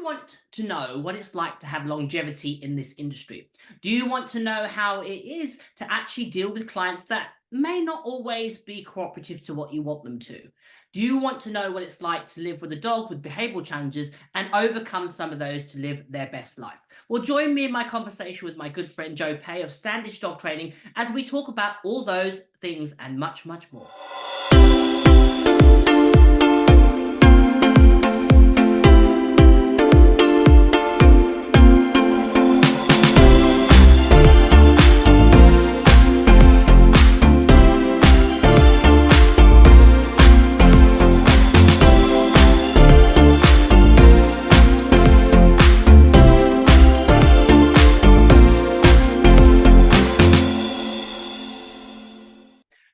want to know what it's like to have longevity in this industry? Do you want to know how it is to actually deal with clients that may not always be cooperative to what you want them to? Do you want to know what it's like to live with a dog with behavioral challenges and overcome some of those to live their best life? Well, join me in my conversation with my good friend Joe Pay of Standish Dog Training as we talk about all those things and much, much more.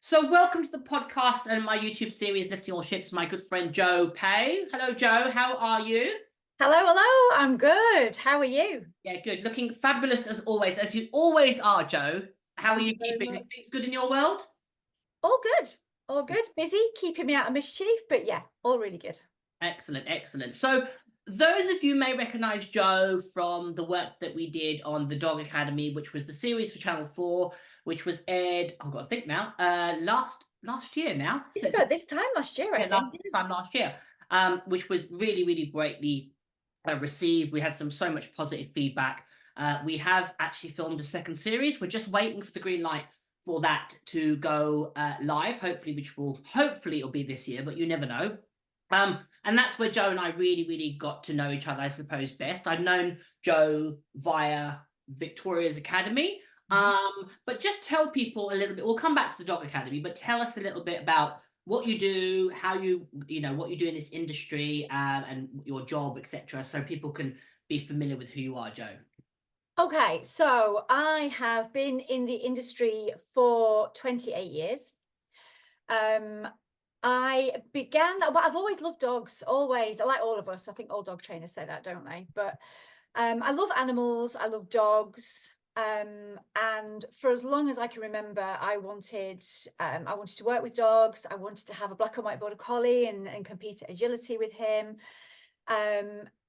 So welcome to the podcast and my YouTube series, Lifting All Ships, my good friend Joe Pay. Hello, Joe. How are you? Hello. I'm good. How are you? Yeah, good. Looking fabulous as you always are, Joe. How are Thank you you very keeping? much. Things good in your world? All good. All good. Busy, keeping me out of mischief, but yeah, all really good. Excellent, excellent. So those of you may recognize Joe from the work that we did on the Dog Academy, which was the series for Channel 4, which was aired, I've got to think now, last year now. It's about this time last year, I Yeah, think. this time last year, which was really, really greatly received. We had so much positive feedback. We have actually filmed a second series. We're just waiting for the green light for that to go live. Hopefully it'll be this year, but you never know. And that's where Joe and I really, really got to know each other, I suppose, best. I'd known Joe via Victoria's Academy. But just tell people a little bit. We'll come back to the Dog Academy, but tell us a little bit about what you do, how what you do in this industry, and your job, etc., so people can be familiar with who you are, Joe. Okay, so I have been in the industry for 28 years. I've always loved dogs, always. I like all of us. I think all dog trainers say that, don't they? But I love animals. I love dogs. And for as long as I can remember, I wanted to work with dogs. I wanted to have a black and white border collie and compete at agility with him.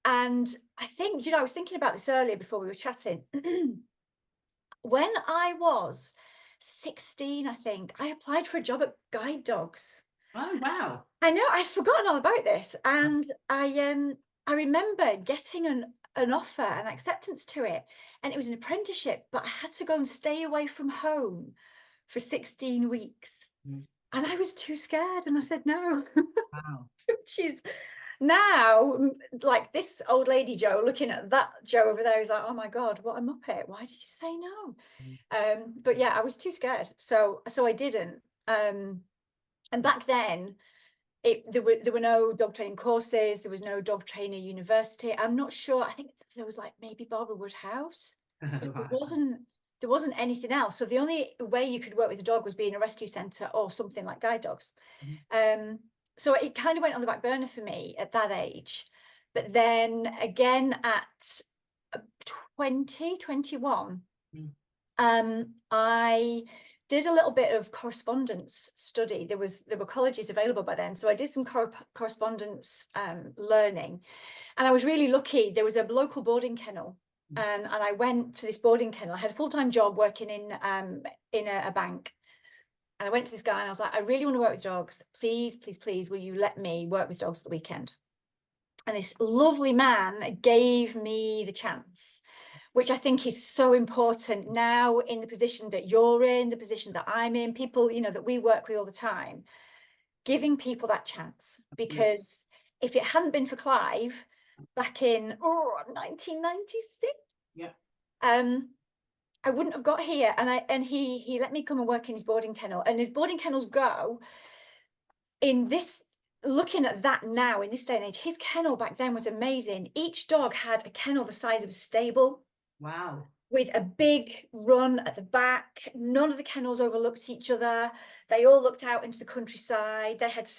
And I think, I was thinking about this earlier before we were chatting. When I was 16, I think, I applied for a job at Guide Dogs. Oh, wow. I know, I'd forgotten all about this, and I remember getting an offer, an acceptance to it, and it was an apprenticeship, but I had to go and stay away from home for 16 weeks. Mm. And I was too scared, and I said no. Wow. She's now like this old lady Joe looking at that Joe over there is like, oh my God, what a muppet. Why did you say no? But yeah, I was too scared. So I didn't. And back then, there were no dog training courses. There was no dog trainer university. I'm not sure. I think there was like maybe Barbara Woodhouse, but Wow. there wasn't anything else. So the only way you could work with a dog was be in a rescue centre or something like Guide Dogs. So it kind of went on the back burner for me at that age. But then again at 21, I did a little bit of correspondence study. There were colleges available by then, so I did some correspondence learning, and I was really lucky. There was a local boarding kennel, and I went to this boarding kennel. I had a full-time job working in a bank, and I went to this guy and I was like, I really want to work with dogs. Please, please, please, will you let me work with dogs at the weekend? And this lovely man gave me the chance, which I think is so important now in the position that you're in, the position that I'm in, people, that we work with all the time, giving people that chance. Because if it hadn't been for Clive back in 1996, Yeah. I wouldn't have got here. And he let me come and work in his boarding kennel. And his boarding kennels go in this. Looking at that now in this day and age, his kennel back then was amazing. Each dog had a kennel the size of a stable. Wow. With a big run at the back. None of the kennels overlooked each other. They all looked out into the countryside. They had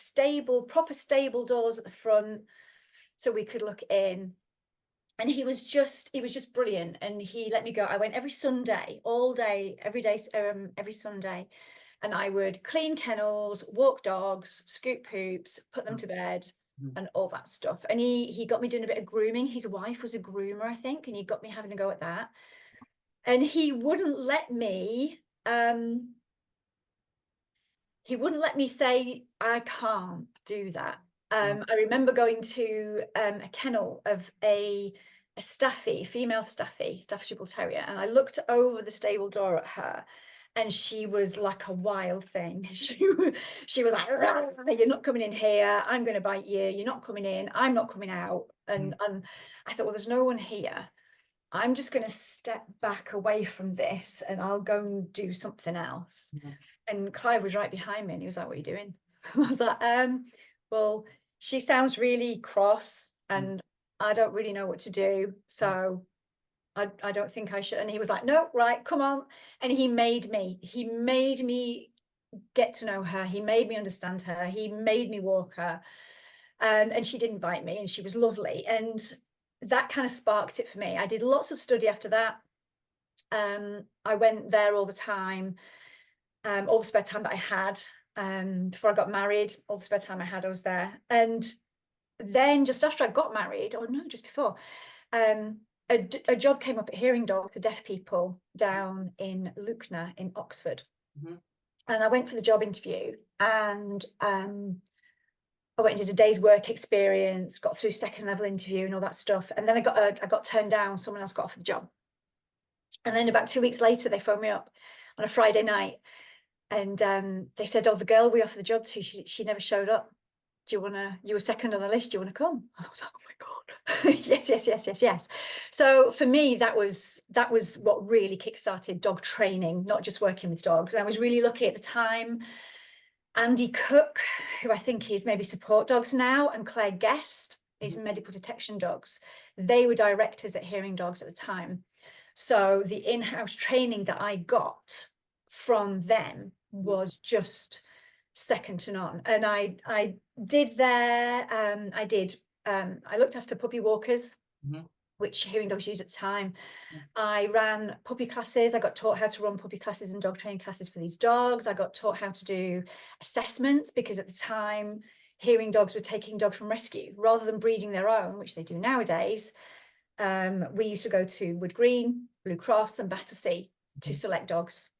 proper stable doors at the front, so we could look in. And he was just brilliant. And he let me go. I went every Sunday, all day, every day, every Sunday. And I would clean kennels, walk dogs, scoop poops, put them to bed. Mhm. and all that stuff. And he got me doing a bit of grooming. His wife was a groomer, I think, and he got me having a go at that. And he wouldn't let me say I can't do that. I remember going to a kennel of a staffy, female staffy, Staffordshire Bull Terrier, and I looked over the stable door at her, and she was like a wild thing. She was like, "Rah, you're not coming in here. I'm going to bite you. You're not coming in. I'm not coming out." And I thought, well, there's no one here. I'm just going to step back away from this, and I'll go and do something else. Mhm. And Clive was right behind me, and he was like, "What are you doing?" I was like, well, she sounds really cross, and I don't really know what to do, so I don't think I should." And he was like, "No, right, come on." And he made me get to know her. He made me understand her. He made me walk her. And she didn't bite me, and she was lovely. And that kind of sparked it for me. I did lots of study after that. I went there all the time, all the spare time that I had. Before I got married, all the spare time I had, I was there. And then just after I got married, or no, just before, a job came up at Hearing Dogs for deaf people down in Lucknow in Oxford. Mhm. And I went for the job interview, and I went and did a day's work experience, got through second level interview and all that stuff. And then I got turned down. Someone else got offered the job. And then about 2 weeks later, they phoned me up on a Friday night, and they said, "Oh, the girl we offered the job to, she never showed up. You were second on the list. Do you want to come?" And I was like, "Oh my God." Yes, yes, yes, yes, yes. So for me, that was what really kickstarted dog training, not just working with dogs. I was really lucky at the time. Andy Cook, who I think is maybe Support Dogs now, and Claire Guest is Medical Detection Dogs. They were directors at Hearing Dogs at the time. So the in-house training that I got from them was just second to none. And I did there, I looked after puppy walkers, which Hearing Dogs used at the time. I ran puppy classes. I got taught how to run puppy classes and dog training classes for these dogs. I got taught how to do assessments, because at the time, Hearing Dogs were taking dogs from rescue rather than breeding their own, which they do nowadays. We used to go to Wood Green, Blue Cross and Battersea to select dogs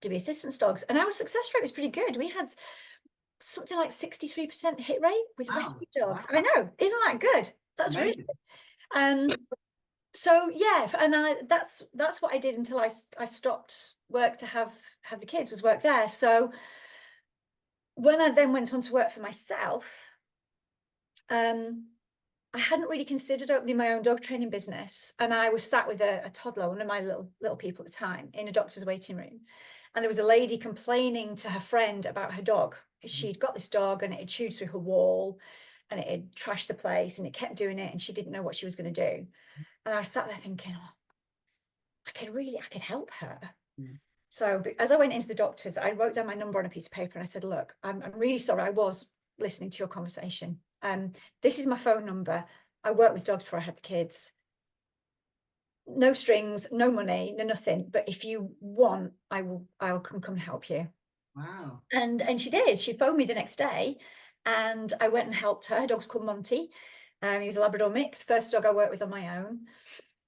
to be assistance dogs. And our success rate was pretty good. We had something like 63% hit rate with Wow. rescue dogs. Wow. I know, isn't that good? That's really Amazing. good. So yeah, and that's what I did until I stopped work to have the kids, was work there. So when I then went on to work for myself, I hadn't really considered opening my own dog training business, and I was sat with a toddler, one of my little people at the time, in a doctor's waiting room, and there was a lady complaining to her friend about her dog. She'd got this dog, and it had chewed through her wall, and it had trashed the place, and it kept doing it, and she didn't know what she was going to do. And I sat there thinking, oh, I could help her. So as I went into the doctors, I wrote down my number on a piece of paper, and I said, "Look, I'm really sorry. I was listening to your conversation. This is my phone number. I worked with dogs before I had the kids. No strings, no money, no nothing. But if you want, I'll come and help you." Wow. And she did. She phoned me the next day, and I went and helped her. Her dog's called Monty. He was a Labrador mix, first dog I worked with on my own.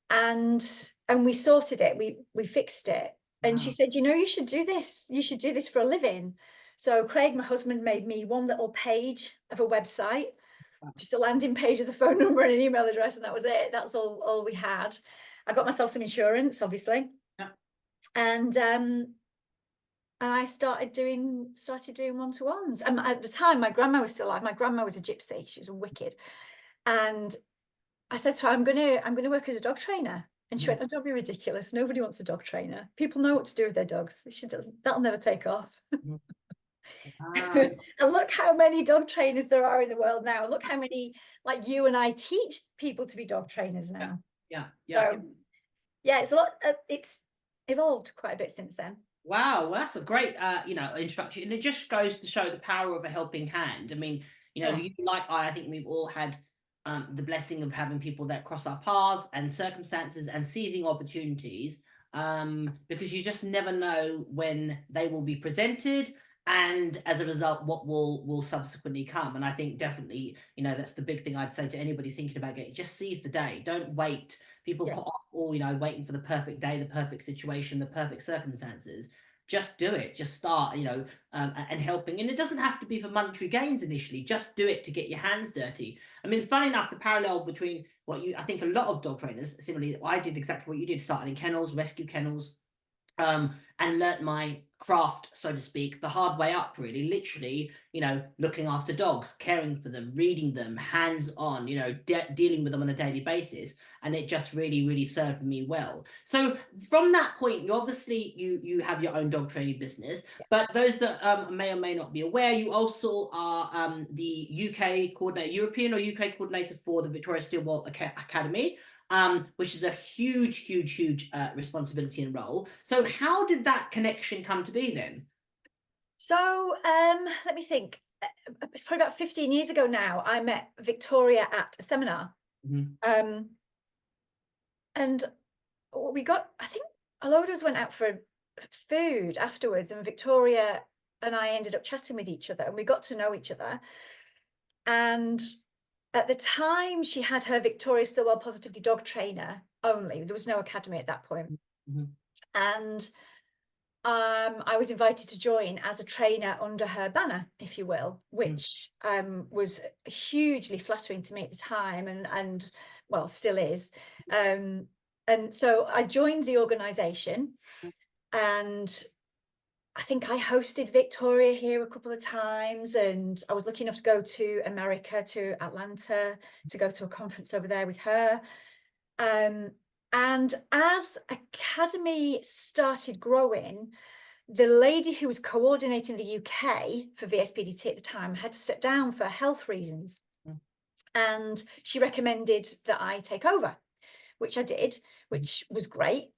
And we sorted it. We fixed it. And she Wow. said, "You should do this. You should do this for a living." So Craig, my husband, made me one little page of a website, just a landing page with a phone number and an email address, and that was it. That's all we had. I got myself some insurance, obviously. Yeah. And I started doing one-to-ones. At the time, my grandma was still alive. My grandma was a gypsy. She was wicked. And I said to her, I'm gonna work as a dog trainer." And she went, "Oh, don't be ridiculous. Nobody wants a dog trainer. People know what to do with their dogs." She said, "That'll never take off." Wow. And look how many dog trainers there are in the world now. Look how many, like you and I, teach people to be dog trainers Yeah. now. Yeah. Yeah. So yeah, it's a lot. It's evolved quite a bit since then. Wow, well, that's a great, introduction, and it just goes to show the power of a helping hand. I mean, Yeah. you like I think we've all had the blessing of having people that cross our paths and circumstances and seizing opportunities, because you just never know when they will be presented, and as a result, what will subsequently come. And I think definitely, that's the big thing I'd say to anybody thinking about getting, just seize the day. Don't wait. People Yeah. put off all, waiting for the perfect day, the perfect situation, the perfect circumstances. Just do it. Just start, and helping. And it doesn't have to be for monetary gains initially. Just do it to get your hands dirty. I mean, funny enough, the parallel between I think a lot of dog trainers, similarly, I did exactly what you did, started in kennels, rescue kennels, and learnt my craft, so to speak, the hard way up, really, literally, looking after dogs, caring for them, reading them, hands on, dealing with them on a daily basis. And it just really, really served me well. So from that point, you have your own dog training business, but those that may or may not be aware, you also are the UK coordinator, European or UK coordinator for the Victoria Stillwell Academy, which is a huge, huge, huge responsibility and role. So how did that connection come to be then? So let me think. It's probably about 15 years ago now. I met Victoria at a seminar. Mm-hmm. And we got, I think a load of us went out for food afterwards, and Victoria and I ended up chatting with each other, and we got to know each other. And at the time, she had her Victoria Stillwell Positively Dog Trainer only. There was no academy at that point. Mm-hmm. And I was invited to join as a trainer under her banner, if you will, which was hugely flattering to me at the time, and well, still is. And so I joined the organisation, and I think I hosted Victoria here a couple of times, and I was lucky enough to go to America, to Atlanta, to go to a conference over there with her. And as Academy started growing, the lady who was coordinating the UK for VSPDT at the time had to step down for health reasons. And she recommended that I take over, which I did, which was great.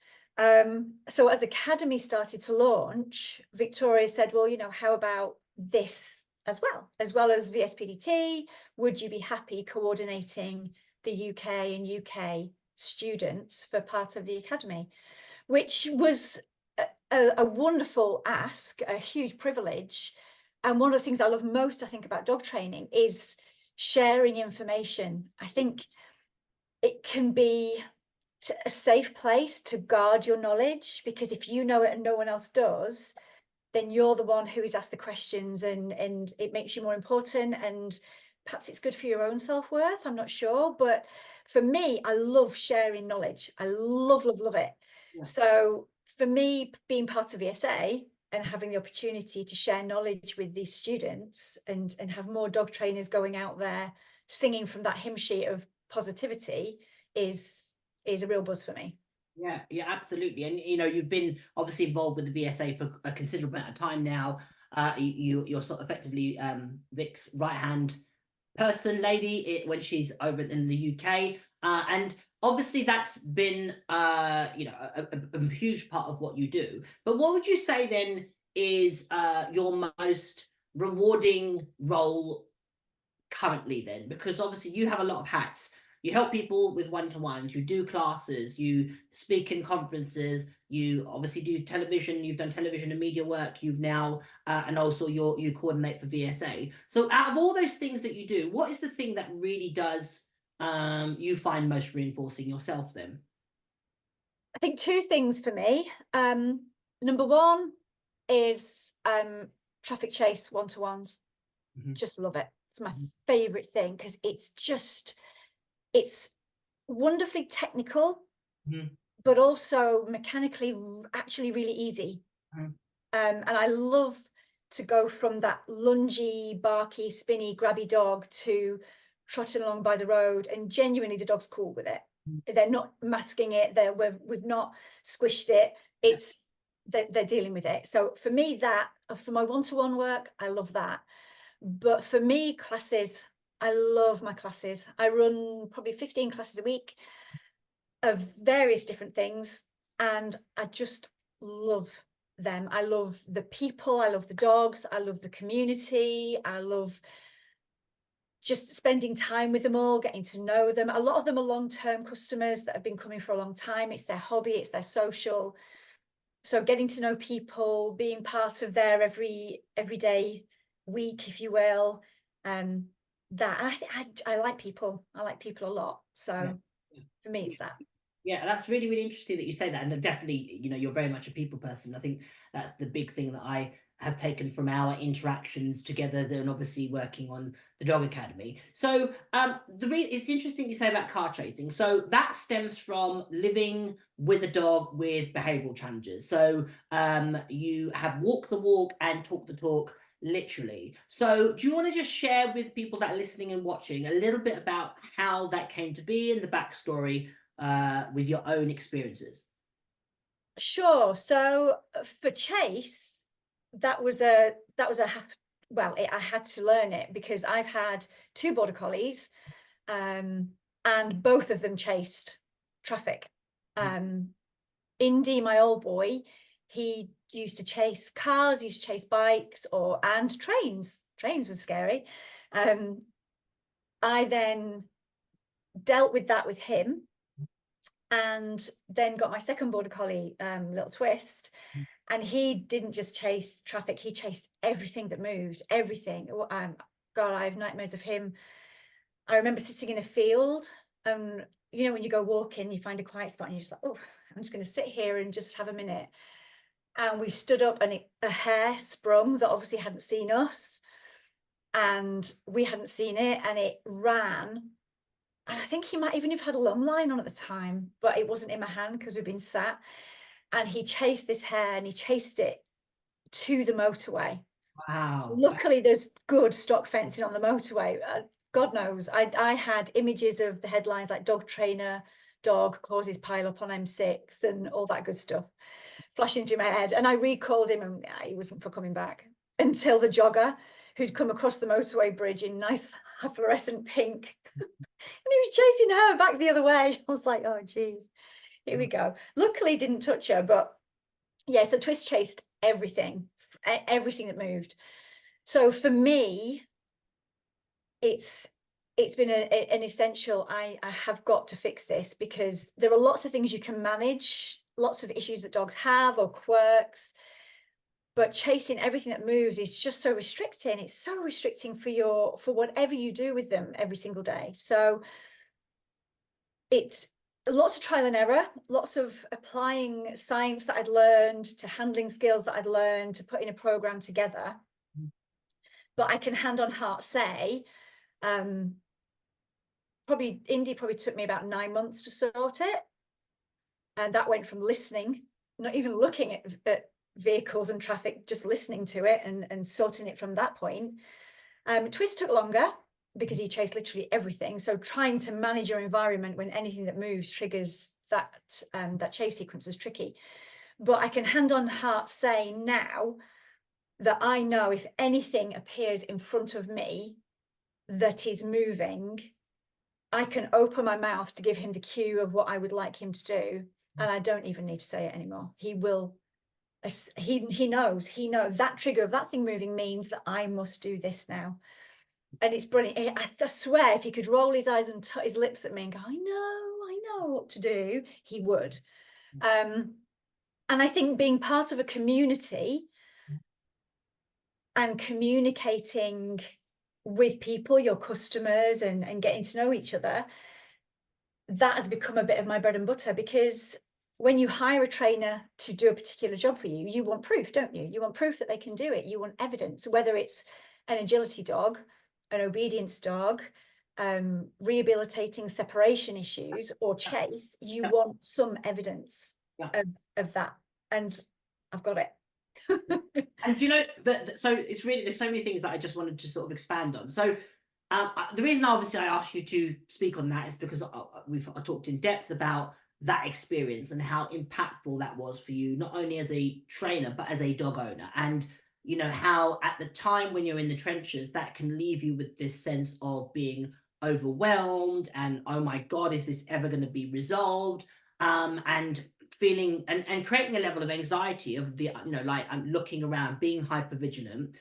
So as Academy started to launch, Victoria said, well, how about this as well as VSPDT? Would you be happy coordinating the UK and UK students for part of the Academy? Which was a wonderful ask, a huge privilege. And one of the things I love most, I think, about dog training is sharing information. I think it can be a safe place to guard your knowledge, because if you know it and no one else does, then you're the one who is asked the questions, and it makes you more important, and perhaps it's good for your own self-worth. I'm not sure, but for me, I love sharing knowledge. I love it. Yeah. So for me, being part of ESA and having the opportunity to share knowledge with these students, and have more dog trainers going out there singing from that hymn sheet of positivity is a real buzz for me. Yeah, yeah, absolutely. And you've been obviously involved with the VSA for a considerable amount of time now. You're sort of effectively Vic's right hand lady, when she's over in the UK, and obviously that's been a huge part of what you do. But what would you say then is your most rewarding role currently then? Because obviously you have a lot of hats. You help people with one-to-ones, you do classes, you speak in conferences, you obviously do television, you've done television and media work, you've now and also you coordinate for VSA. So out of all those things that you do, what is the thing that really does you find most reinforcing yourself then? I think two things for me. Number one is traffic chase one-to-ones. Just love it. It's my favorite thing, because it's wonderfully technical, but also mechanically actually really easy. And I love to go from that lungy, barky, spinny, grabby dog to trotting along by the road, and genuinely the dog's cool with it. They're not masking it. We've not squished it. It's they're dealing with it. So for me, for my one-to-one work, I love that. But for me, classes, I love my classes. I run probably 15 classes a week of various different things, and I just love them. I love the people, I love the dogs, I love the community, I love just spending time with them all, getting to know them. A lot of them are long-term customers that have been coming for a long time. It's their hobby, it's their social. So getting to know people, being part of their everyday week, if you will. That I like people. I like people a lot. Yeah. So for me, Yeah. it's that. Yeah, that's really, really interesting that you say that. And definitely, you're very much a people person. I think that's the big thing that I have taken from our interactions together, and obviously working on the Dog Academy. So it's interesting you say about car chasing. So that stems from living with a dog with behavioral challenges. So you have walk the walk and talk the talk, literally. So do you want to just share with people that are listening and watching a little bit about how that came to be and the backstory with your own experiences? Sure. So for Chase, that was a I had to learn it because I've had two border collies, and both of them chased traffic. Um, Indy, my old boy, he used to chase cars, he used to chase bikes and trains. Trains was scary. Um, I then dealt with that with him, and then got my second border collie, little Twist, and he didn't just chase traffic, he chased everything that moved, everything. God, I have nightmares of him. I remember sitting in a field, and when you go walking, you find a quiet spot and you're just like, oh, I'm just going to sit here and just have a minute. And we stood up, and a hare sprung that obviously hadn't seen us, and we hadn't seen it, and it ran. And I think he might even have had a long line on at the time, but it wasn't in my hand because we've been sat. And he chased this hare, and he chased it to the motorway. Wow. Luckily, there's good stock fencing on the motorway. God knows, I had images of the headlines like "Dog trainer, dog causes pile up on M6" and all that good stuff flashing through my head. And I recalled him, and he wasn't for coming back until the jogger who'd come across the motorway bridge in nice fluorescent pink, and he was chasing her back the other way. I was like, oh geez, here we go. Luckily, didn't touch her, but yeah. So Twist chased everything, everything that moved. So for me, it's been an essential. I have got to fix this because there are lots of things you can manage, lots of issues that dogs have or quirks, but chasing everything that moves is just so restricting. It's so restricting for whatever you do with them every single day. So it's lots of trial and error, lots of applying science that I'd learned to handling skills that I'd learned to putting a program together. But I can hand on heart say, Indy probably took me about 9 months to sort it. And that went from listening, not even looking at vehicles and traffic, just listening to it and sorting it from that point. Twist took longer because he chased literally everything. So trying to manage your environment when anything that moves triggers that chase sequence is tricky. But I can hand on heart say now that I know if anything appears in front of me that is moving, I can open my mouth to give him the cue of what I would like him to do. And I don't even need to say it anymore. He will, he knows that trigger of that thing moving means that I must do this now. And it's brilliant. I swear, if he could roll his eyes and his lips at me and go, I know what to do, he would. And I think being part of a community and communicating with people, your customers, and getting to know each other, that has become a bit of my bread and butter, because when you hire a trainer to do a particular job for you, you want proof, don't you? You want proof that they can do it. You want evidence, whether it's an agility dog, an obedience dog, rehabilitating separation issues, or chase. You Yeah. want some evidence Yeah. of that. And I've got it. And do you know that? So it's really, there's so many things that I just wanted to sort of expand on. So the reason obviously I asked you to speak on that is because I talked in depth about that experience and how impactful that was for you, not only as a trainer but as a dog owner, and how at the time when you're in the trenches that can leave you with this sense of being overwhelmed and, oh my god, is this ever going to be resolved, and feeling and creating a level of anxiety of the like I'm looking around, being hyper vigilant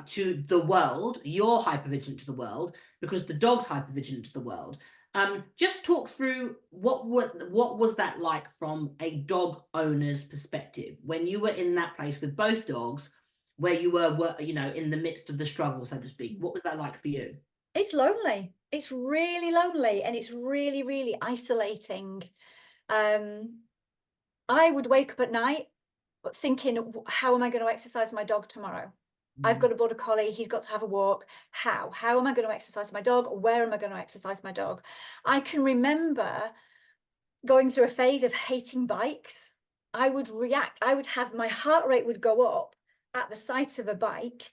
to the world. You're hyper vigilant to the world because the dog's hyper vigilant to the world. Just talk through what was that like from a dog owner's perspective when you were in that place with both dogs, where you were you know, in the midst of the struggle, so to speak. What was that like for you? It's lonely. It's really lonely, and it's really, really isolating. Um, I would wake up at night thinking, how am I going to exercise my dog tomorrow? I've Mm, got a border collie. He's got to have a walk. How? How am I going to exercise my dog? Where am I going to exercise my dog? I can remember going through a phase of hating bikes. I would react. I would have my heart rate would go up at the sight of a bike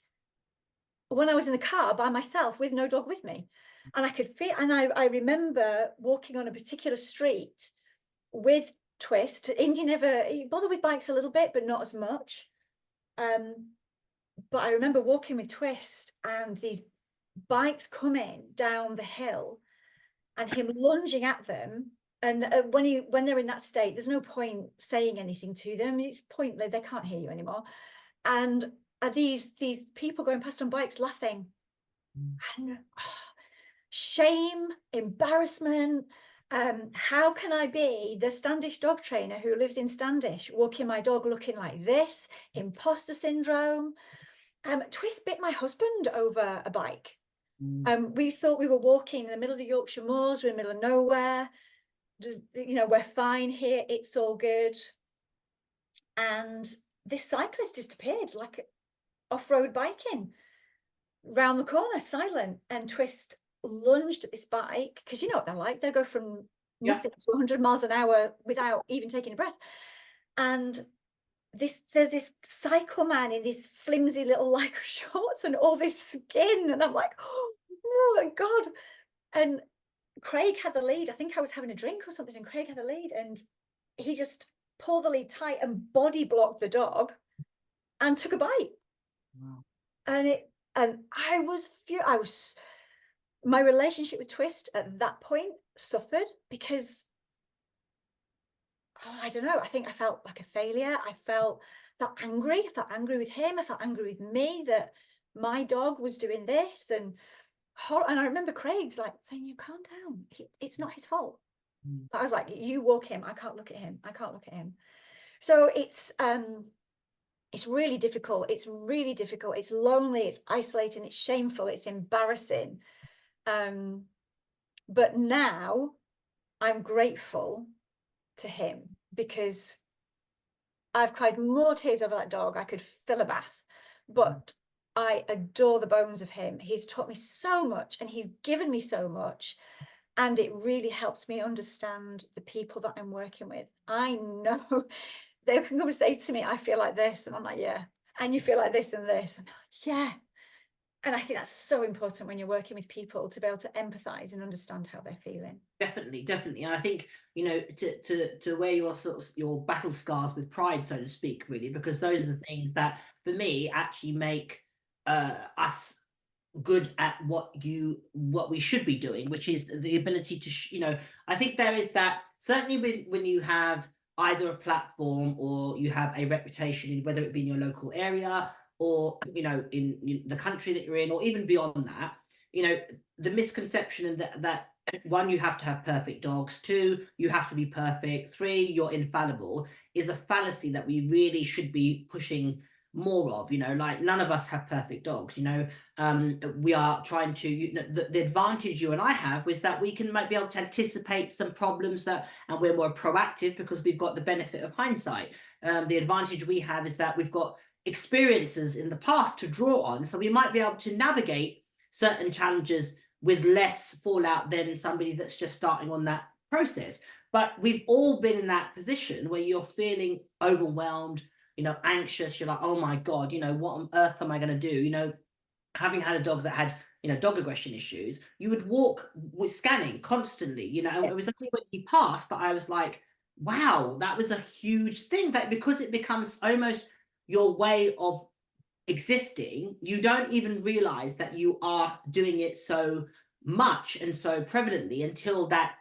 when I was in the car by myself with no dog with me. And I could feel, and I remember walking on a particular street with Twist. Indy never he bothered with bikes a little bit, but not as much. Um, but I remember walking with Twist and these bikes coming down the hill and him lunging at them. And when they're in that state, there's no point saying anything to them. It's pointless. They can't hear you anymore. And these people going past on bikes laughing, mm, and shame, embarrassment. How can I be the Standish dog trainer who lives in Standish, walking my dog looking like this? Imposter syndrome. Twist bit my husband over a bike. mm, We thought we were walking in the middle of the Yorkshire Moors, we're in the middle of nowhere. Just, you know, we're fine here, it's all good. And this cyclist just appeared, like off-road biking, round the corner, silent, and Twist lunged at this bike, because you know what they're like, they go from yeah. nothing to 100 miles an hour without even taking a breath. And there's this cycle man in these flimsy little lycra shorts and all this skin, and I'm like, oh my god. And Craig had the lead. I think I was having a drink or something, and Craig had the lead, and he just pulled the lead tight and body blocked the dog and took a bite. Wow. And I was my relationship with Twist at that point suffered because, oh, I don't know, I think I felt like a failure. Felt angry. I felt angry with him. I felt angry with me that my dog was doing this, and I remember Craig's like saying, "You calm down. It's not his fault." Mm, But I was like, "You walk him. I can't look at him. I can't look at him." So it's really difficult. It's really difficult. It's lonely. It's isolating. It's shameful. It's embarrassing. Um, but now I'm grateful to him because I've cried more tears over that dog. I could fill a bath, mm, but I adore the bones of him. He's taught me so much and he's given me so much. And it really helps me understand the people that I'm working with. I know they can come and say to me, I feel like this. And I'm like, yeah. And you feel like this and this. And they're like, yeah. And I think that's so important when you're working with people to be able to empathize and understand how they're feeling. definitely, definitely. And I think, you know, to wear your sort of your battle scars with pride, so to speak, really, because those are the things that for me actually make us good at what we should be doing, which is the ability to you know, I think there is that certainly when you have either a platform or you have a reputation, whether it be in your local area or you know in the country that you're in, or even beyond that, you know, the misconception and that one, you have to have perfect dogs, two, you have to be perfect, three, you're infallible, is a fallacy that we really should be pushing more of. You know, like none of us have perfect dogs, you know. We are trying to, you know, the advantage you and I have is that we can might be able to anticipate some problems, that and we're more proactive because we've got the benefit of hindsight. The advantage we have is that we've got experiences in the past to draw on, so we might be able to navigate certain challenges with less fallout than somebody that's just starting on that process. But we've all been in that position where you're feeling overwhelmed, you know, anxious. You're like, oh my God, you know, what on earth am I going to do? You know, having had a dog that had, you know, dog aggression issues, you would walk with scanning constantly, you know, and Yeah. it was only when he passed that I was like, wow, that was a huge thing. That because it becomes almost your way of existing, you don't even realize that you are doing it so much and so prevalently until that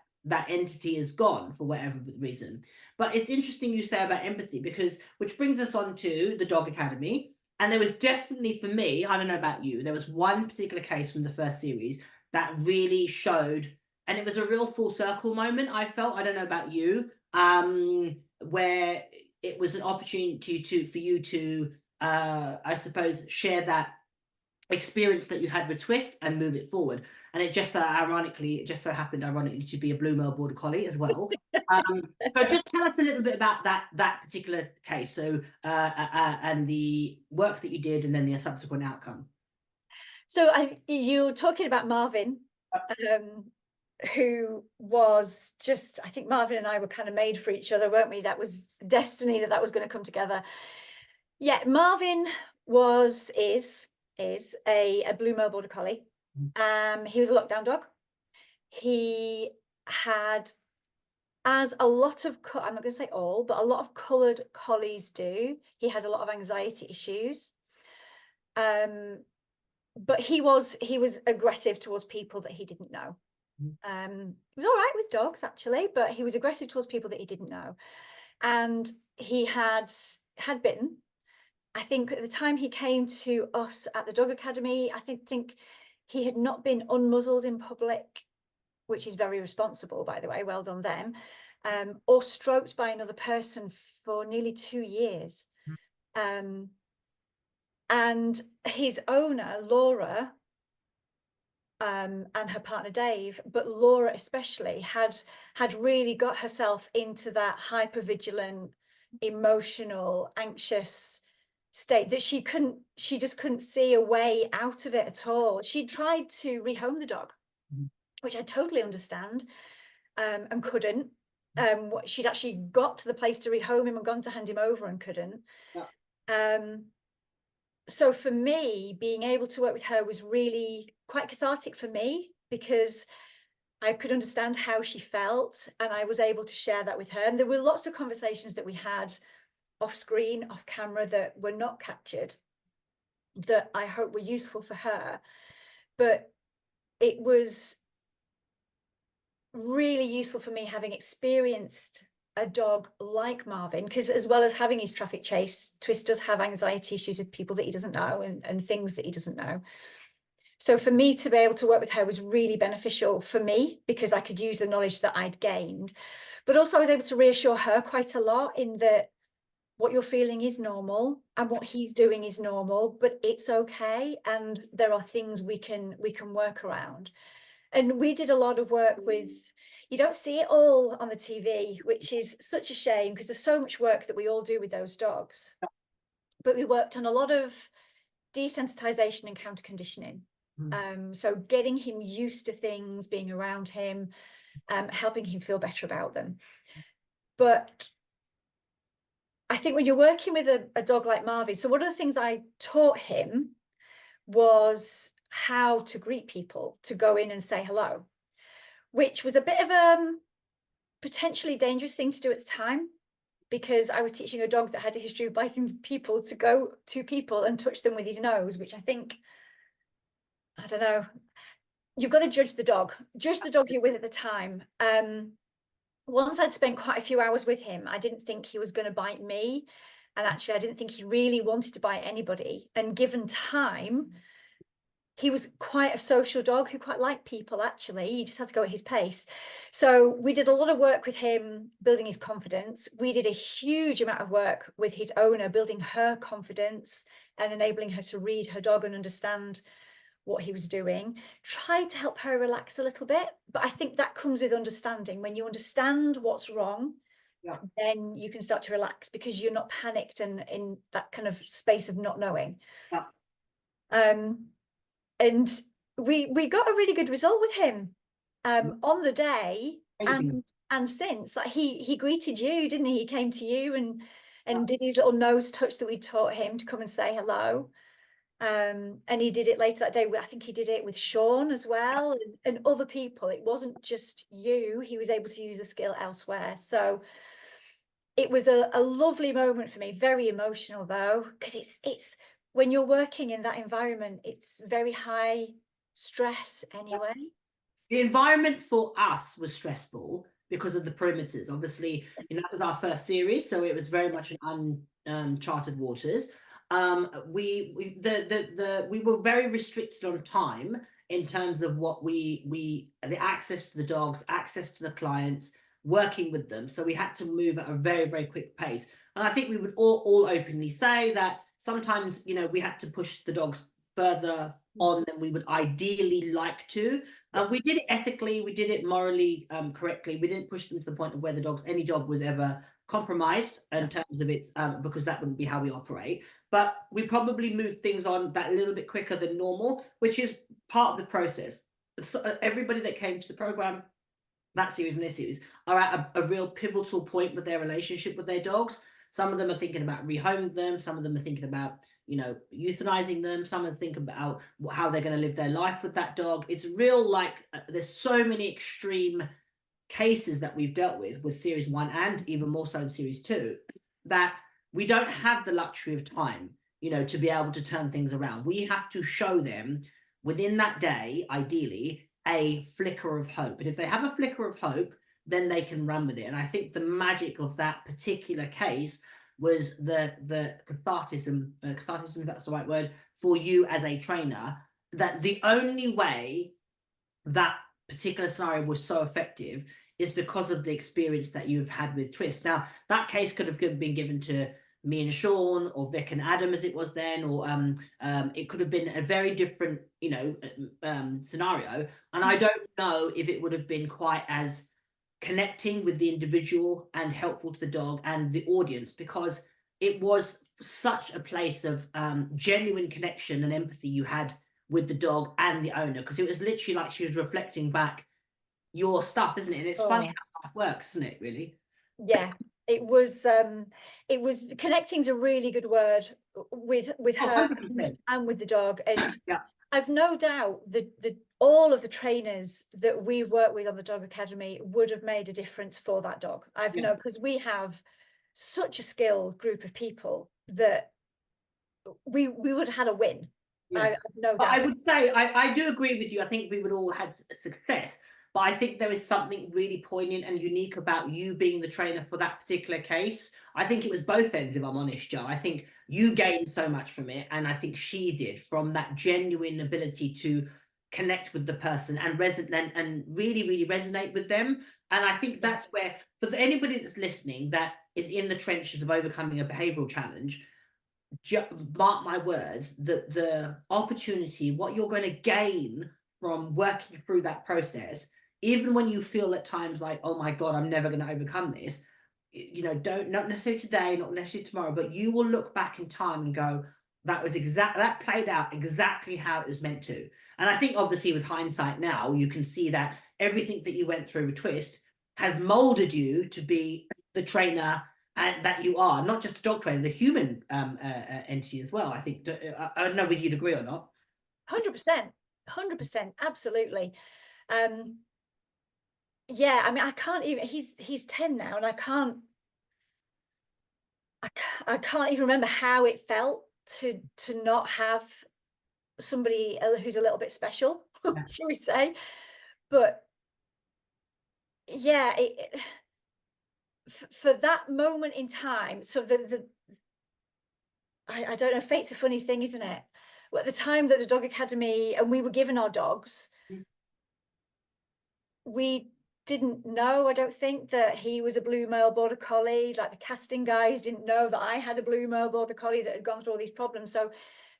entity is gone for whatever reason. But it's interesting you say about empathy, because which brings us on to the dog academy. And there was definitely, for me, I don't know about you, there was one particular case from the first series that really showed And it was a real full circle moment, I felt. I don't know about you, where it was an opportunity for you to, I suppose, share that experience that you had with Twist and move it forward. And it just ironically, it just so happened ironically to be a blue male border collie as well. So just tell us a little bit about that particular case. So and the work that you did, and then the subsequent outcome. So you're talking about Marvin, um, who was just, I think Marvin and I were kind of made for each other, weren't we? That was destiny, that was going to come together. Yeah, Marvin is a blue male border collie. He was a lockdown dog. He had, as a lot of, I'm not going to say all, but a lot of coloured collies do, he had a lot of anxiety issues. But he was aggressive towards people that he didn't know. He was all right with dogs actually, but he was aggressive towards people that he didn't know. And he had bitten. I think at the time he came to us at the Dog Academy, I think he had not been unmuzzled in public, which is very responsible, by the way, well done them, or stroked by another person for nearly 2 years. And his owner, Laura, and her partner Dave, but Laura especially, had really got herself into that hypervigilant, emotional, anxious state that she just couldn't see a way out of it at all. She tried to rehome the dog, which I totally understand, and couldn't. She'd actually got to the place to rehome him and gone to hand him over and couldn't. Yeah. So for me, being able to work with her was really quite cathartic for me, because I could understand how she felt and I was able to share that with her. And there were lots of conversations that we had off screen, off camera, that were not captured, that I hope were useful for her. But it was really useful for me, having experienced a dog like Marvin, because as well as having his traffic chase, Twist does have anxiety issues with people that he doesn't know, and things that he doesn't know. So for me to be able to work with her was really beneficial for me, because I could use the knowledge that I'd gained. But also I was able to reassure her quite a lot, in that what you're feeling is normal and what he's doing is normal, but it's okay, and there are things we can work around. And we did a lot of work with, you don't see it all on the TV, which is such a shame, because there's so much work that we all do with those dogs. But we worked on a lot of desensitization and counter conditioning. So getting him used to things, being around him, helping him feel better about them. But I think when you're working with a dog like Marvin, so one of the things I taught him was how to greet people, to go in and say hello, which was a bit of a potentially dangerous thing to do at the time, because I was teaching a dog that had a history of biting people to go to people and touch them with his nose, which I think, I don't know, you've got to judge the dog you're with at the time. Once I'd spent quite a few hours with him, I didn't think he was going to bite me. And actually, I didn't think he really wanted to bite anybody. And given time, he was quite a social dog who quite liked people, actually. He just had to go at his pace. So we did a lot of work with him, building his confidence. We did a huge amount of work with his owner, building her confidence and enabling her to read her dog and understand what he was doing. Tried to help her relax a little bit, but I think that comes with understanding. When you understand what's wrong, then you can start to relax, because you're not panicked and in that kind of space of not knowing. And we got a really good result with him on the day. And since, like, he greeted you, didn't he? He came to you and did his little nose touch that we taught him to come and say hello. And he did it later that day. I think he did it with Sean as well, and other people. It wasn't just you. He was able to use the skill elsewhere. So it was a lovely moment for me. Very emotional though, because it's when you're working in that environment, it's very high stress anyway. The environment for us was stressful because of the perimeters. Obviously, that was our first series, so it was very much an uncharted waters. We were very restricted on time in terms of what the access to the dogs, access to the clients, working with them. So we had to move at a very, very quick pace. And I think we would all openly say that sometimes, we had to push the dogs further on than we would ideally like to. Yeah. We did it ethically, we did it morally, correctly. We didn't push them to the point of where any dog was ever compromised in terms of its, because that wouldn't be how we operate. But we probably moved things on that a little bit quicker than normal, which is part of the process. So, everybody that came to the program, that series and this series, are at a real pivotal point with their relationship with their dogs. Some of them are thinking about rehoming them. Some of them are thinking about, euthanizing them. Some are thinking about how they're going to live their life with that dog. It's real, like, there's so many extreme cases that we've dealt with series 1 and even more so in series 2, that we don't have the luxury of time, to be able to turn things around. We have to show them within that day, ideally, a flicker of hope. And if they have a flicker of hope, then they can run with it. And I think the magic of that particular case was the cathartism, if that's the right word, for you as a trainer, that the only way that particular scenario was so effective is because of the experience that you've had with Twist. Now, that case could have been given to me and Sean, or Vic and Adam, as it was then, or it could have been a very different, scenario. And I don't know if it would have been quite as connecting with the individual and helpful to the dog and the audience, because it was such a place of genuine connection and empathy you had with the dog and the owner, because it was literally like she was reflecting back your stuff, isn't it? And it's funny Oh, how life works, isn't it, really? yeah. It was connecting's a really good word with Oh, her 100%. and with the dog. And Yeah, I've no doubt that all of the trainers that we've worked with on the Dog Academy would have made a difference for that dog. I've yeah, no, because we have such a skilled group of people that we would have had a win. I yeah. have no But I doubt. would say I do agree with you. I think we would all had success, but I think there is something really poignant and unique about you being the trainer for that particular case. I think it was both ends, if I'm honest, Joe. I think you gained so much from it, and I think she did, from that genuine ability to connect with the person and resonate and really, really resonate with them. And I think that's where, for anybody that's listening that is in the trenches of overcoming a behavioral challenge, mark my words, the opportunity, what you're going to gain from working through that process, even when you feel at times like, oh my God, I'm never going to overcome this, not necessarily today, not necessarily tomorrow, but you will look back in time and go, that played out exactly how it was meant to. And I think obviously with hindsight now, you can see that everything that you went through with Twist has molded you to be the trainer and that you are, not just a dog trainer, the human entity as well. I think, I don't know whether you'd agree or not. 100%, 100%, absolutely. Yeah, I mean, I can't even, he's 10 now, and I can't even remember how it felt to not have somebody who's a little bit special, Yeah, shall we say. But yeah, for that moment in time, so I don't know, fate's a funny thing, isn't it? Well, at the time that the Dog Academy, and we were given our dogs, we didn't know, I don't think, that he was a blue male border collie. Like, the casting guys didn't know that I had a blue male border collie that had gone through all these problems. So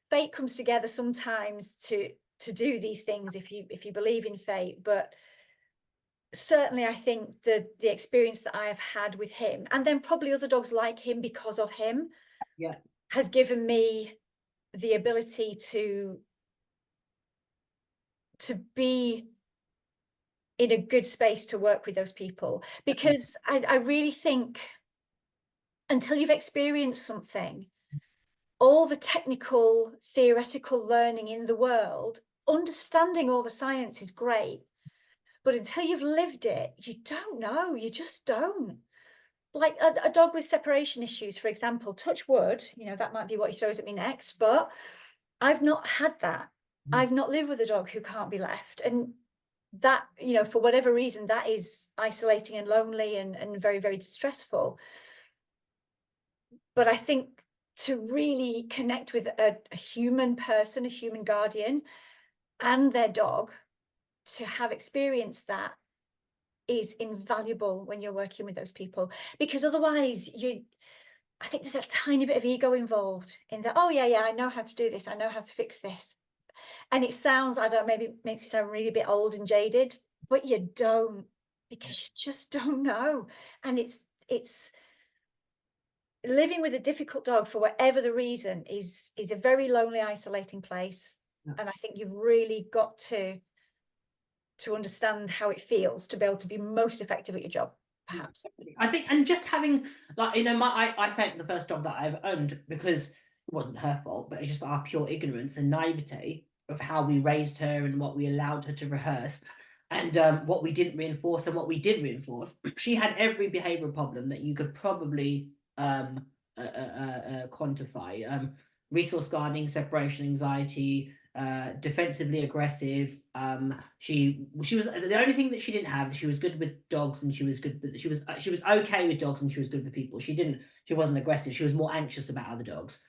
fate comes together sometimes to do these things, if you believe in fate. But certainly I think the experience that I have had with him, and then probably other dogs like him because of him, yeah, has given me the ability to be in a good space to work with those people. Because I really think, until you've experienced something, all the technical theoretical learning in the world, understanding all the science is great, but until you've lived it, you don't know. You just don't. Like a dog with separation issues, for example, touch wood, that might be what he throws at me next, but I've not had that. I've not lived with a dog who can't be left. And that, for whatever reason, that is isolating and lonely and very, very distressful. But I think to really connect with a human person, a human guardian, and their dog to have experienced that is invaluable when you're working with those people, because otherwise I think there's a tiny bit of ego involved in that. Oh yeah, I know how to do this, I know how to fix this. And it sounds, I don't know, maybe it makes you sound really a bit old and jaded, but you don't, because you just don't know. And it's living with a difficult dog for whatever the reason is a very lonely, isolating place. Yeah. And I think you've really got to understand how it feels to be able to be most effective at your job, Yeah, perhaps. definitely. I think, and just having, like, I thank the first dog that I've owned, because it wasn't her fault, but it's just our pure ignorance and naivete of how we raised her and what we allowed her to rehearse, and what we didn't reinforce and what we did reinforce. She had every behavioural problem that you could probably quantify. Resource guarding, separation anxiety, defensively aggressive. She was the only thing that she didn't have. She was good with dogs, and she was good with she was okay with dogs, and she was good with people. She wasn't aggressive. She was more anxious about other dogs.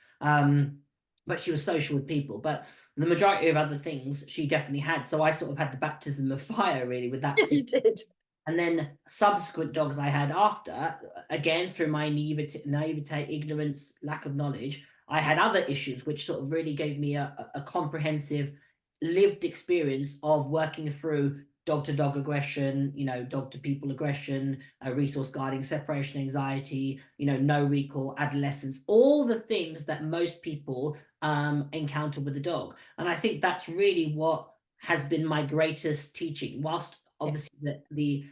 But she was social with people. But the majority of other things she definitely had. So I sort of had the baptism of fire really with that You particular. did. And then subsequent dogs I had after, again, through my naivete, ignorance, lack of knowledge, I had other issues which sort of really gave me a comprehensive lived experience of working through dog to dog aggression, dog to people aggression, resource guarding, separation anxiety, no recall, adolescence, all the things that most people encounter with a dog. And I think that's really what has been my greatest teaching, whilst Yeah. obviously the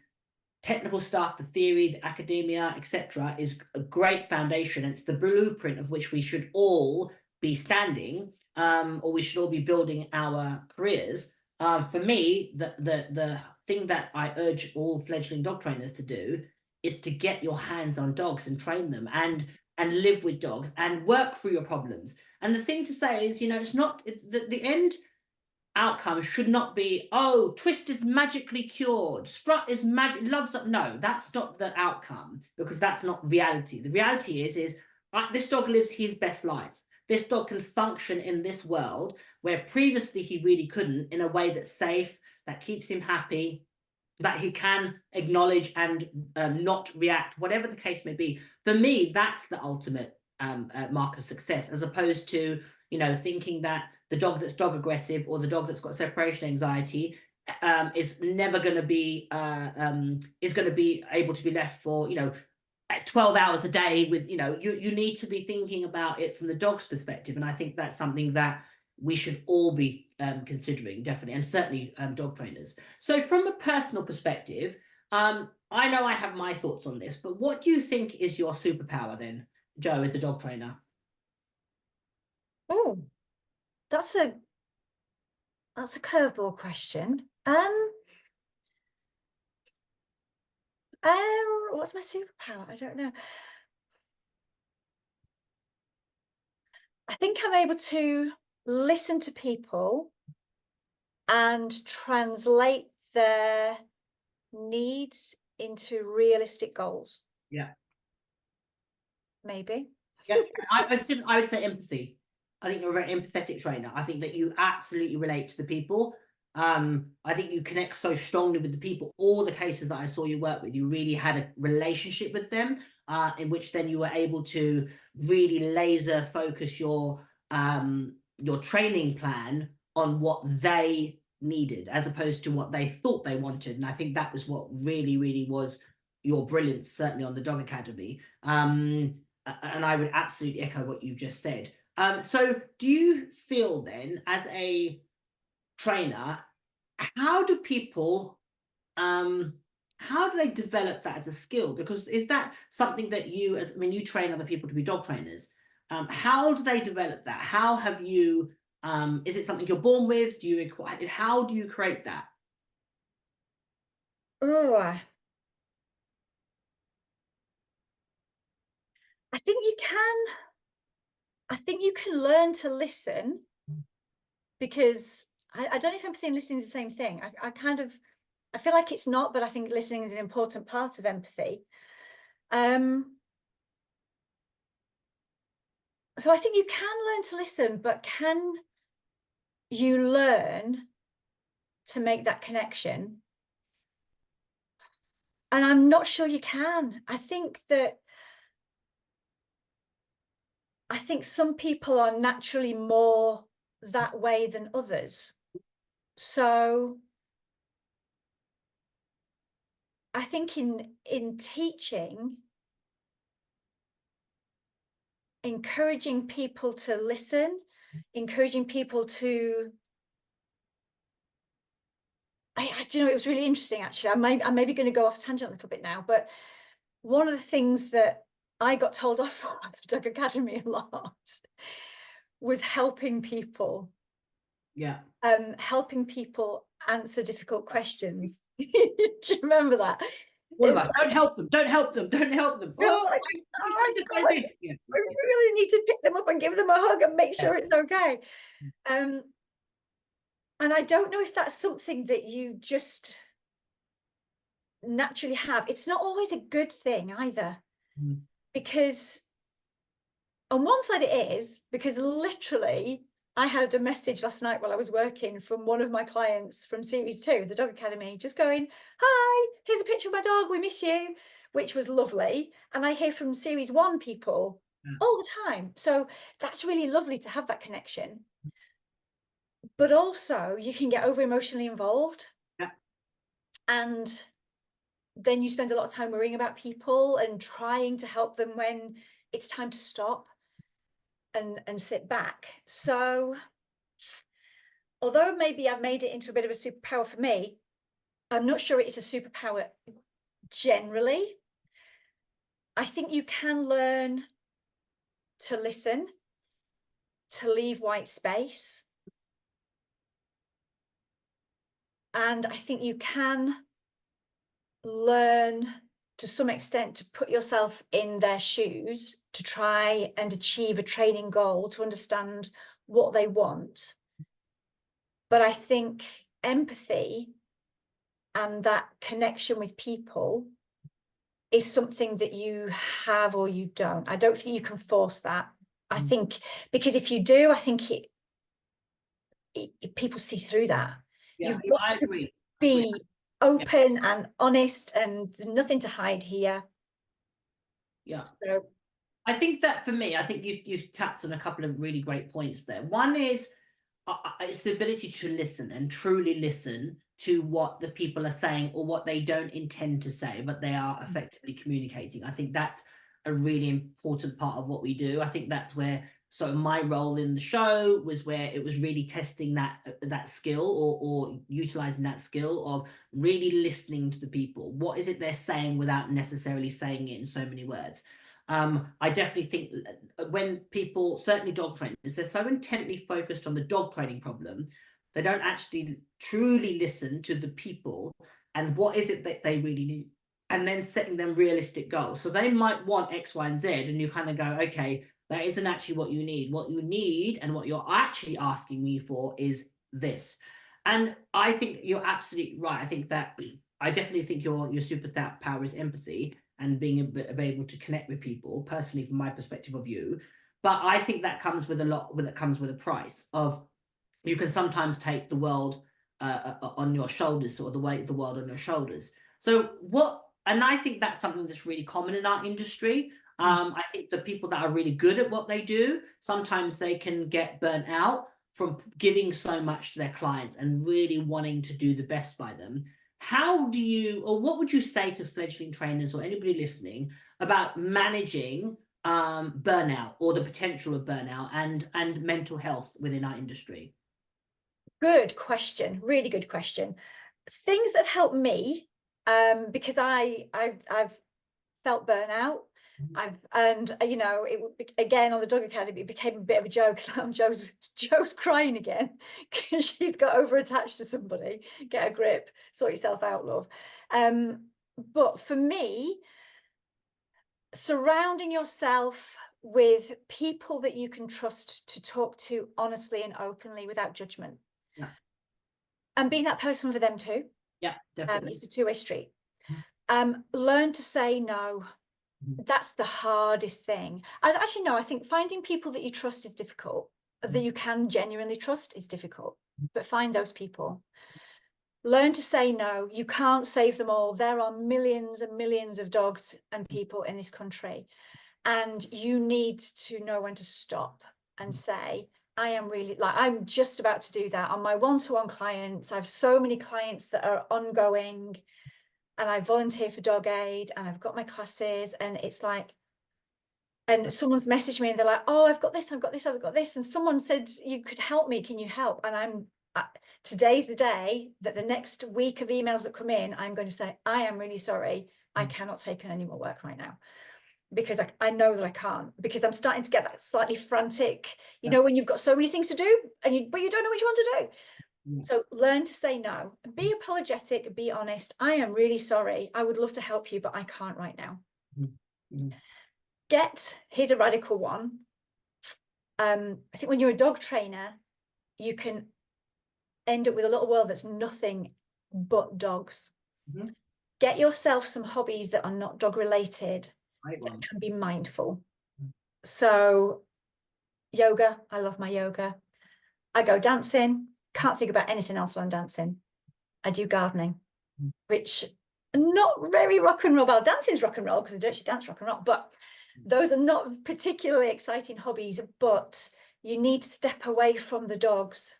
technical stuff, the theory, the academia, etc., is a great foundation. It's the blueprint of which we should all be standing, or we should all be building our careers. For me, the thing that I urge all fledgling dog trainers to do is to get your hands on dogs and train them, and live with dogs and work through your problems. And the thing to say is, it's not the end outcome should not be, oh, Twist is magically cured, Strut is magic, loves it. No, that's not the outcome, because that's not reality. The reality is this dog lives his best life. This dog can function in this world where previously he really couldn't, in a way that's safe, that keeps him happy, that he can acknowledge and not react, whatever the case may be. For me, that's the ultimate mark of success, as opposed to thinking that the dog that's dog aggressive or the dog that's got separation anxiety is never going to be is going to be able to be left for 12 hours a day with you need to be thinking about it from the dog's perspective. And I think that's something that we should all be considering, definitely, and certainly dog trainers. So from a personal perspective, I know I have my thoughts on this, but what do you think is your superpower then, Joe, as a dog trainer? Oh, that's a curveball question. What's my superpower? I don't know. I think I'm able to listen to people and translate their needs into realistic goals, Yeah. maybe. Yeah, I would say empathy. I think you're a very empathetic trainer. I think that you absolutely relate to the people. I think you connect so strongly with the people. All the cases that I saw you work with, you really had a relationship with them, in which then you were able to really laser focus your training plan on what they needed, as opposed to what they thought they wanted. And I think that was what really, really was your brilliance, certainly on the Dog Academy. And I would absolutely echo what you've just said. So do you feel then, as a trainer, how do people how do they develop that as a skill? Because is that something that you train other people to be dog trainers. How do they develop that? How have you is it something you're born with? Do you how do you create that? Oh, I think you can. I think you can learn to listen, because I don't know if empathy and listening is the same thing. I feel like it's not, but I think listening is an important part of empathy. So I think you can learn to listen, but can you learn to make that connection. And I'm not sure you can. I think some people are naturally more that way than others. So I think in teaching, encouraging people to listen, encouraging people to, do you know, it was really interesting, actually. I'm maybe going to go off tangent a little bit now, but one of the things that I got told off for at the Dog Academy a lot was helping people. Yeah. Helping people answer difficult questions. Do you remember that? All of us, don't help them, don't help them, don't help them. Oh, Like, I just go this. Yeah. I really need to pick them up and give them a hug and make sure it's okay. And I don't know if that's something that you just naturally have. It's not always a good thing either, because on one side it is, because literally I had a message last night while I was working from one of my clients from series 2, the Dog Academy, just going, "Hi, here's a picture of my dog, we miss you," which was lovely. And I hear from series 1 people all the time. So that's really lovely to have that connection. But also you can get over emotionally involved. Yeah. And then you spend a lot of time worrying about people and trying to help them when it's time to stop and sit back. So although maybe I've made it into a bit of a superpower for me, I'm not sure it is a superpower generally. I think you can learn to listen, to leave white space. And I think you can learn to some extent to put yourself in their shoes, to try and achieve a training goal, to understand what they want. But I think empathy and that connection with people is something that you have or you don't. I don't think you can force that. I think, because if you do, I think people see through that. Yeah, You've got I to agree. be open and honest, and nothing to hide here. Yeah. So I think that for me, I think you've tapped on a couple of really great points there. One is it's the ability to listen and truly listen to what the people are saying, or what they don't intend to say, but they are effectively communicating. I think that's a really important part of what we do. I think that's where my role in the show was, where it was really testing that skill, or utilizing that skill of really listening to the people. What is it they're saying without necessarily saying it in so many words? I definitely think when people, certainly dog trainers, they're so intently focused on the dog training problem, they don't actually truly listen to the people and what is it that they really need, and then setting them realistic goals. So they might want X, Y, and Z, and you kind of go, okay, that isn't actually what you need. What you need and what you're actually asking me for is this. And I think you're absolutely right. I definitely think your superpower is empathy, and being able to connect with people, personally, from my perspective of you. But I think that comes with a price of, you can sometimes take the world on your shoulders, or the weight of the world on your shoulders. And I think that's something that's really common in our industry. I think the people that are really good at what they do, sometimes they can get burnt out from giving so much to their clients and really wanting to do the best by them. How do you, or what would you say to fledgling trainers or anybody listening about managing burnout, or the potential of burnout, and mental health within our industry? good question, really good question. Things that have helped me, because I've felt burnout. You know, again on the Dog Academy, it became a bit of a joke. So Joe's crying again because she's got over attached to somebody. Get a grip, sort yourself out, love. But for me, surrounding yourself with people that you can trust to talk to honestly and openly without judgment, and being that person for them too. Yeah, definitely. It's a two-way street. Learn to say no. That's the hardest thing. Actually, no, I think finding people that you trust is difficult, that you can genuinely trust is difficult, but find those people. Learn to say no. You can't save them all. There are millions and millions of dogs and people in this country, and you need to know when to stop and say, I am really, like, I'm just about to do that on my one-to-one clients. I have so many clients that are ongoing, and I volunteer for Dog Aid, and I've got my classes, and it's like, and someone's messaged me and they're like, oh, I've got this, I've got this, I've got this. And someone said, you could help me. Can you help? And today's the day that the next week of emails that come in, I'm going to say, I am really sorry. I cannot take on any more work right now, because I know that I can't, because I'm starting to get that slightly frantic, you know, when you've got so many things to do and but you don't know which one to do. So learn to say no, be apologetic, be honest. I am really sorry. I would love to help you, but I can't right now. Here's a radical one. I think when you're a dog trainer, you can end up with a little world that's nothing but dogs. Get yourself some hobbies that are not dog related, that can be mindful. So yoga, I love my yoga. I go dancing, can't think about anything else while I'm dancing. I do gardening, which not very rock and roll. Well, dancing's rock and roll because I don't actually dance rock and roll, but those are not particularly exciting hobbies. But you need to step away from the dogs,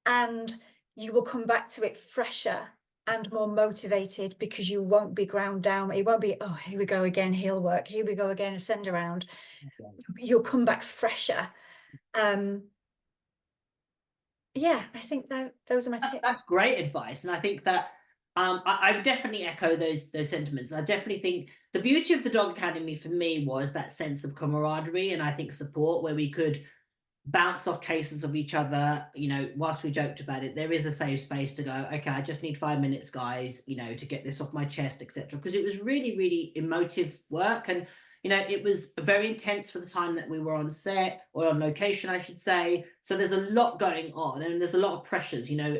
and you will come back to it fresher and more motivated, because you won't be ground down. It won't be, oh, here we go again, heel work, here we go again, a send around. You'll come back fresher. Yeah, I think that those are my tips. That's great advice, and I think that I definitely echo those sentiments. I definitely think the beauty of the Dog Academy for me was that sense of camaraderie, and I think support, where we could bounce off cases of each other, you know, whilst we joked about it. There is a safe space to go, okay, I just need 5 minutes, guys, you know, to get this off my chest, etc. Because it was really, really emotive work, and you know, it was very intense for the time that we were on set, or on location, I should say. So there's a lot going on, and there's a lot of pressures, you know.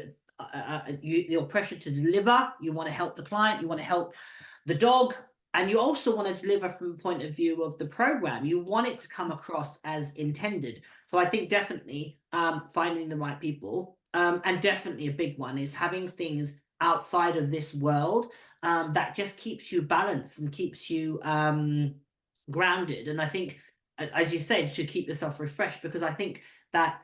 Your pressure to deliver, you want to help the client, you want to help the dog, and you also want to deliver from the point of view of the program. You want it to come across as intended. So I think definitely finding the right people, and definitely a big one is having things outside of this world that just keeps you balanced and keeps you grounded. And I think, as you said, you should keep yourself refreshed, because I think that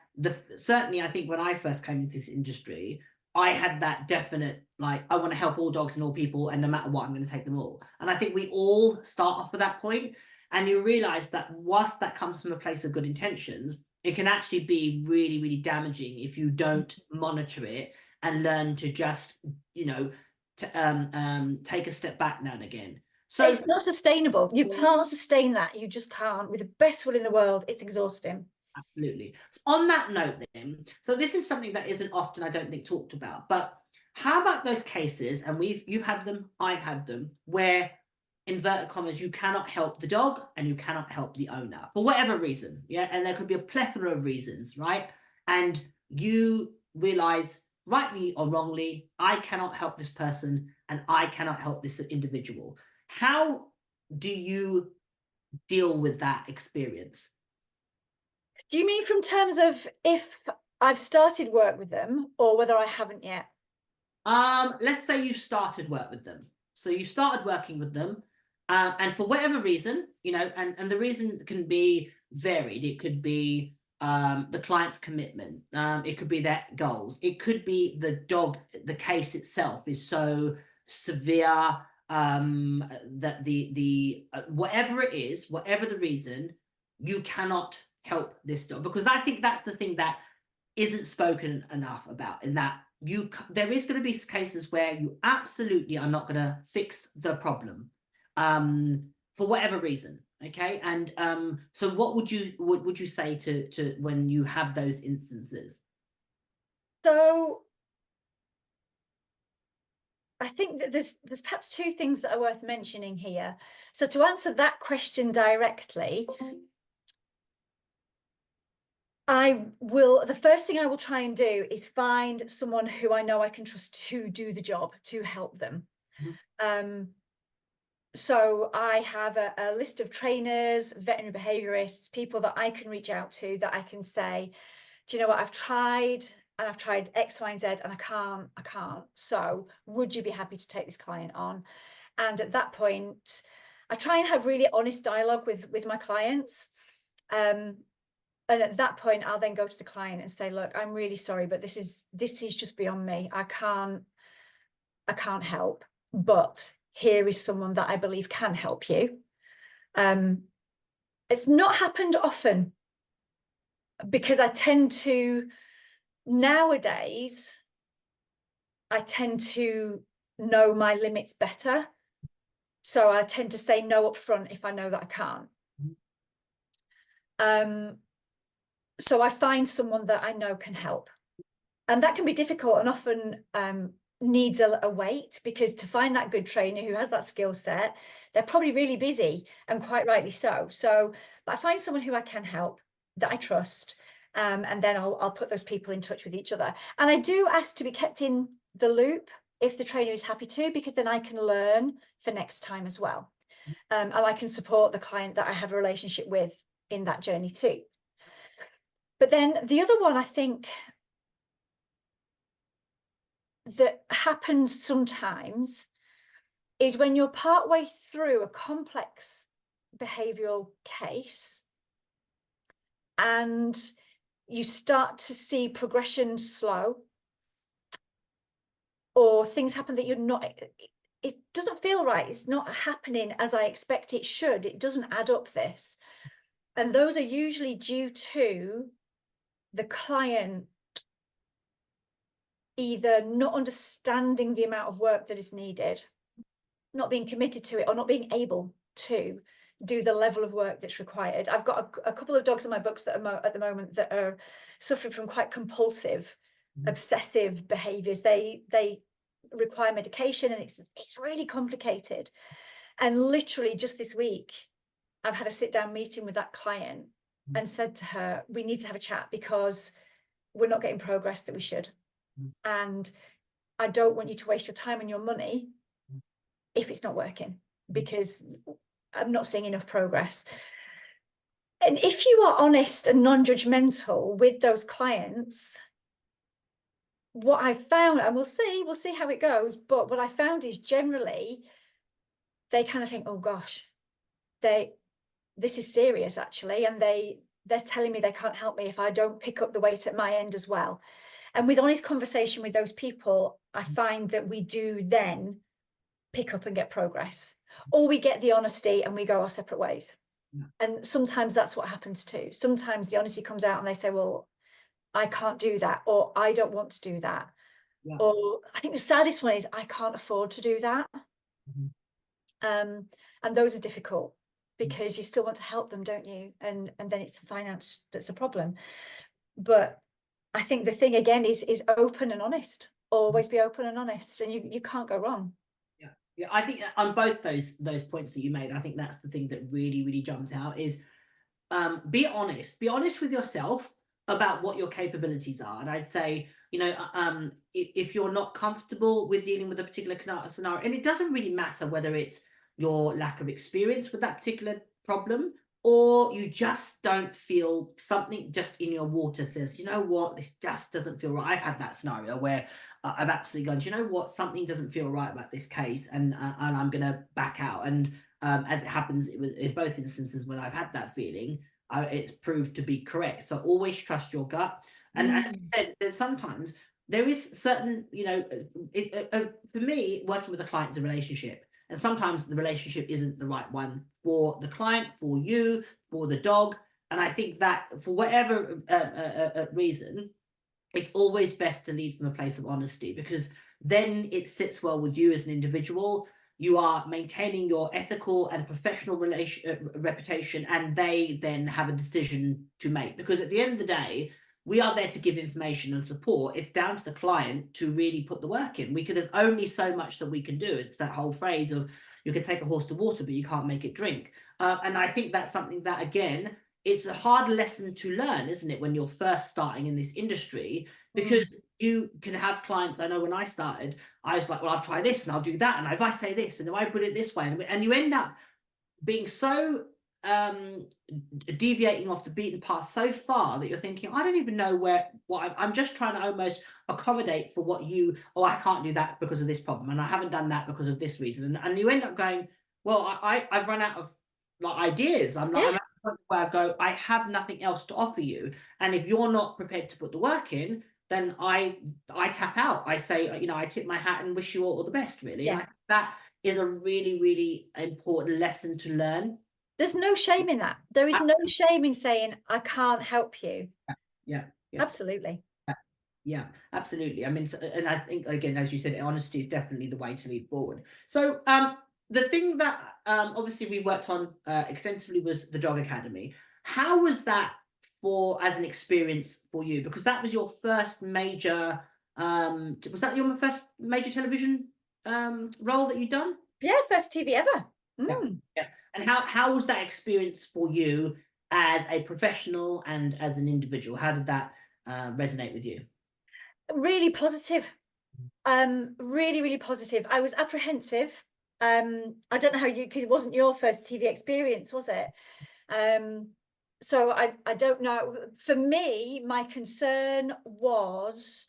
certainly, I think when I first came into this industry, I had that definite, like, I want to help all dogs and all people, and no matter what, I'm going to take them all. And I think we all start off at that point, and you realize that whilst that comes from a place of good intentions, it can actually be really, really damaging if you don't monitor it and learn to just, you know, to take a step back now and again. So it's not sustainable. You can't sustain that. You just can't. With the best will in the world, it's exhausting. absolutely. So on that note then, so this is something that isn't often, I don't think, talked about, but how about those cases, and you've had them, I've had them, where, inverted commas, you cannot help the dog and you cannot help the owner for whatever reason, yeah, and there could be a plethora of reasons, right? And you realize, rightly or wrongly, I cannot help this person and I cannot help this individual. How do you deal with that experience? Do you mean from terms of if I've started work with them, or whether I haven't yet? Let's say you started work with them. So you started working with them, and for whatever reason, you know, and the reason can be varied. It could be the client's commitment. It could be their goals. It could be the case itself is so severe that the whatever it is, whatever the reason, you cannot help this dog. Because I think that's the thing that isn't spoken enough about, in that there is going to be cases where you absolutely are not going to fix the problem for whatever reason, okay? And so what would you say to when you have those instances? So I think that there's perhaps two things that are worth mentioning here. So to answer that question directly, the first thing I will try and do is find someone who I know I can trust to do the job, to help them. So I have a list of trainers, veterinary behaviourists, people that I can reach out to, that I can say, do you know what, I've tried, and I've tried X, Y, and Z, and I can't. So would you be happy to take this client on? And at that point, I try and have really honest dialogue with my clients. And at that point, I'll then go to the client and say, look, I'm really sorry, but this is just beyond me. I can't help, but here is someone that I believe can help you. It's not happened often, because nowadays, I tend to know my limits better. So I tend to say no up front if I know that I can't. So I find someone that I know can help. And that can be difficult, and often needs a wait, because to find that good trainer who has that skill set, they're probably really busy, and quite rightly so. But I find someone who I can help, that I trust, and then I'll put those people in touch with each other. And I do ask to be kept in the loop if the trainer is happy to, because then I can learn for next time as well. And I can support the client that I have a relationship with in that journey too. But then the other one, I think, that happens sometimes is when you're partway through a complex behavioural case and you start to see progression slow, or things happen that you're not, it doesn't feel right, it's not happening as I expect it should, it doesn't add up, this. And those are usually due to the client either not understanding the amount of work that is needed, not being committed to it, or not being able to do the level of work that's required. I've got a couple of dogs in my books that are at the moment that are suffering from quite compulsive, obsessive behaviors. They require medication, and it's really complicated. And literally just this week, I've had a sit-down meeting with that client and said to her, we need to have a chat, because we're not getting progress that we should. And I don't want you to waste your time and your money if it's not working, because I'm not seeing enough progress. And if you are honest and non-judgmental with those clients, what I've found, and we'll see how it goes, but what I found is generally they kind of think, oh gosh, this is serious actually, and they're telling me they can't help me if I don't pick up the weight at my end as well. And with honest conversation with those people, I find that we do then pick up and get progress, or we get the honesty and we go our separate ways. Yeah. And sometimes that's what happens too. Sometimes the honesty comes out and they say, well, I can't do that, or I don't want to do that. Yeah. Or I think the saddest one is, I can't afford to do that. And those are difficult, because you still want to help them, don't you? And then it's finance that's a problem. But I think the thing again is open and honest. Always be open and honest, and you can't go wrong. Yeah, I think on both those points that you made, I think that's the thing that really jumped out is be honest. Be honest with yourself about what your capabilities are. And I'd say, if you're not comfortable with dealing with a particular scenario, and it doesn't really matter whether it's your lack of experience with that particular problem, or you just don't feel, something just in your water says, you know what, this just doesn't feel right. I've had that scenario where I've absolutely gone, do you know what, something doesn't feel right about this case, and I'm going to back out. And as it happens, it was in both instances when I've had that feeling, it's proved to be correct. So always trust your gut. And as you said, there's sometimes there is certain, for me, working with a client is a relationship. And sometimes the relationship isn't the right one for the client, for you, for the dog. And I think that for whatever reason, it's always best to lead from a place of honesty, because then it sits well with you as an individual. You are maintaining your ethical and professional reputation, and they then have a decision to make. Because at the end of the day, we are there to give information and support. It's down to the client to really put the work in. There's only so much that we can do. It's that whole phrase of, you can take a horse to water, but you can't make it drink. And I think that's something that, again, it's a hard lesson to learn, isn't it, when you're first starting in this industry? Because you can have clients. I know when I started, I was like, well, I'll try this and I'll do that. And if I say this and if I put it this way, and you end up being so deviating off the beaten path so far that you're thinking, I don't even know what I'm just trying to almost accommodate for what you, oh, I can't do that because of this problem, and I haven't done that because of this reason, and you end up going, well, I've run out of like ideas. Yeah, I'm at the point where I go, I have nothing else to offer you, and if you're not prepared to put the work in, then I tap out. I say, I tip my hat and wish you all the best, really. And yeah. I think that is a really, really important lesson to learn. There's no shame in that. There is no shame in saying, I can't help you. Yeah, yeah, Absolutely. yeah, absolutely. I mean, and I think again, as you said, honesty is definitely the way to lead forward. So, the thing that obviously we worked on extensively was the Dog Academy. How was that as an experience for you? Because that was your first major. Was that your first major television role that you'd done? Yeah, first TV ever. Yeah, yeah. And how was that experience for you as a professional and as an individual? How did that resonate with you? Really positive. Really, really positive. I was apprehensive. I don't know how you, because it wasn't your first TV experience, was it? Um, so I don't know. For me, my concern was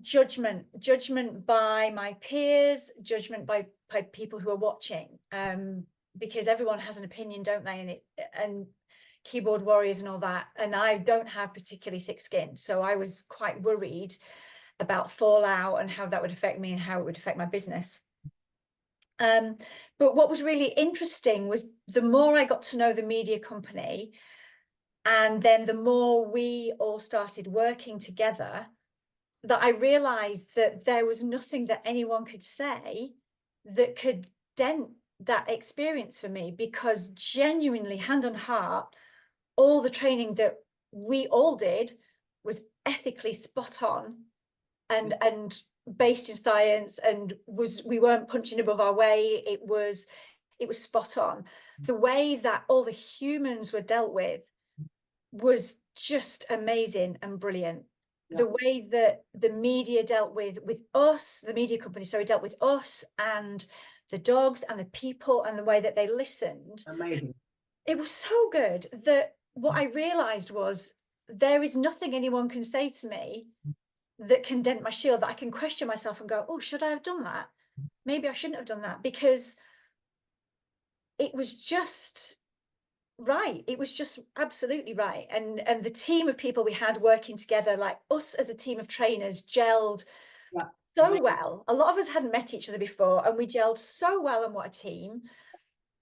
judgment by my peers, judgment by people who are watching. Because everyone has an opinion, don't they? And keyboard warriors and all that. And I don't have particularly thick skin, so I was quite worried about fallout and how that would affect me and how it would affect my business. But what was really interesting was the more I got to know the media company, and then the more we all started working together, that I realized that there was nothing that anyone could say that could dent that experience for me, because genuinely, hand on heart, all the training that we all did was ethically spot on and based in science, and we weren't punching above our weight. It was spot on. The way that all the humans were dealt with was just amazing and brilliant. Yeah, The way that the media dealt with us, the media company, sorry, dealt with us and the dogs and the people, and the way that they listened, amazing. it was so good that what I realized was there is nothing anyone can say to me that can dent my shield, that I can question myself and go, oh, should I have done that? Maybe I shouldn't have done that, because it was just right. It was just absolutely right. And the team of people we had working together, like us as a team of trainers, gelled Yeah, so amazing. well. A lot of us hadn't met each other before, and we gelled so well, and what a team.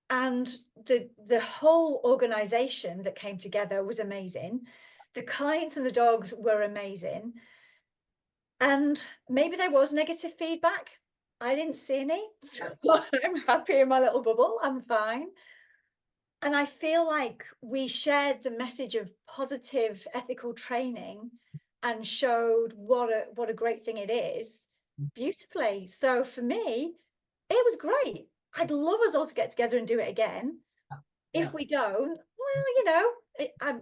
And the whole organization that came together was amazing. The clients and the dogs were amazing. And maybe there was negative feedback. I didn't see any. So I'm happy in my little bubble. I'm fine. And I feel like we shared the message of positive ethical training and showed what a great thing it is beautifully. So for me, it was great. I'd love us all to get together and do it again. Yeah, If we don't, well,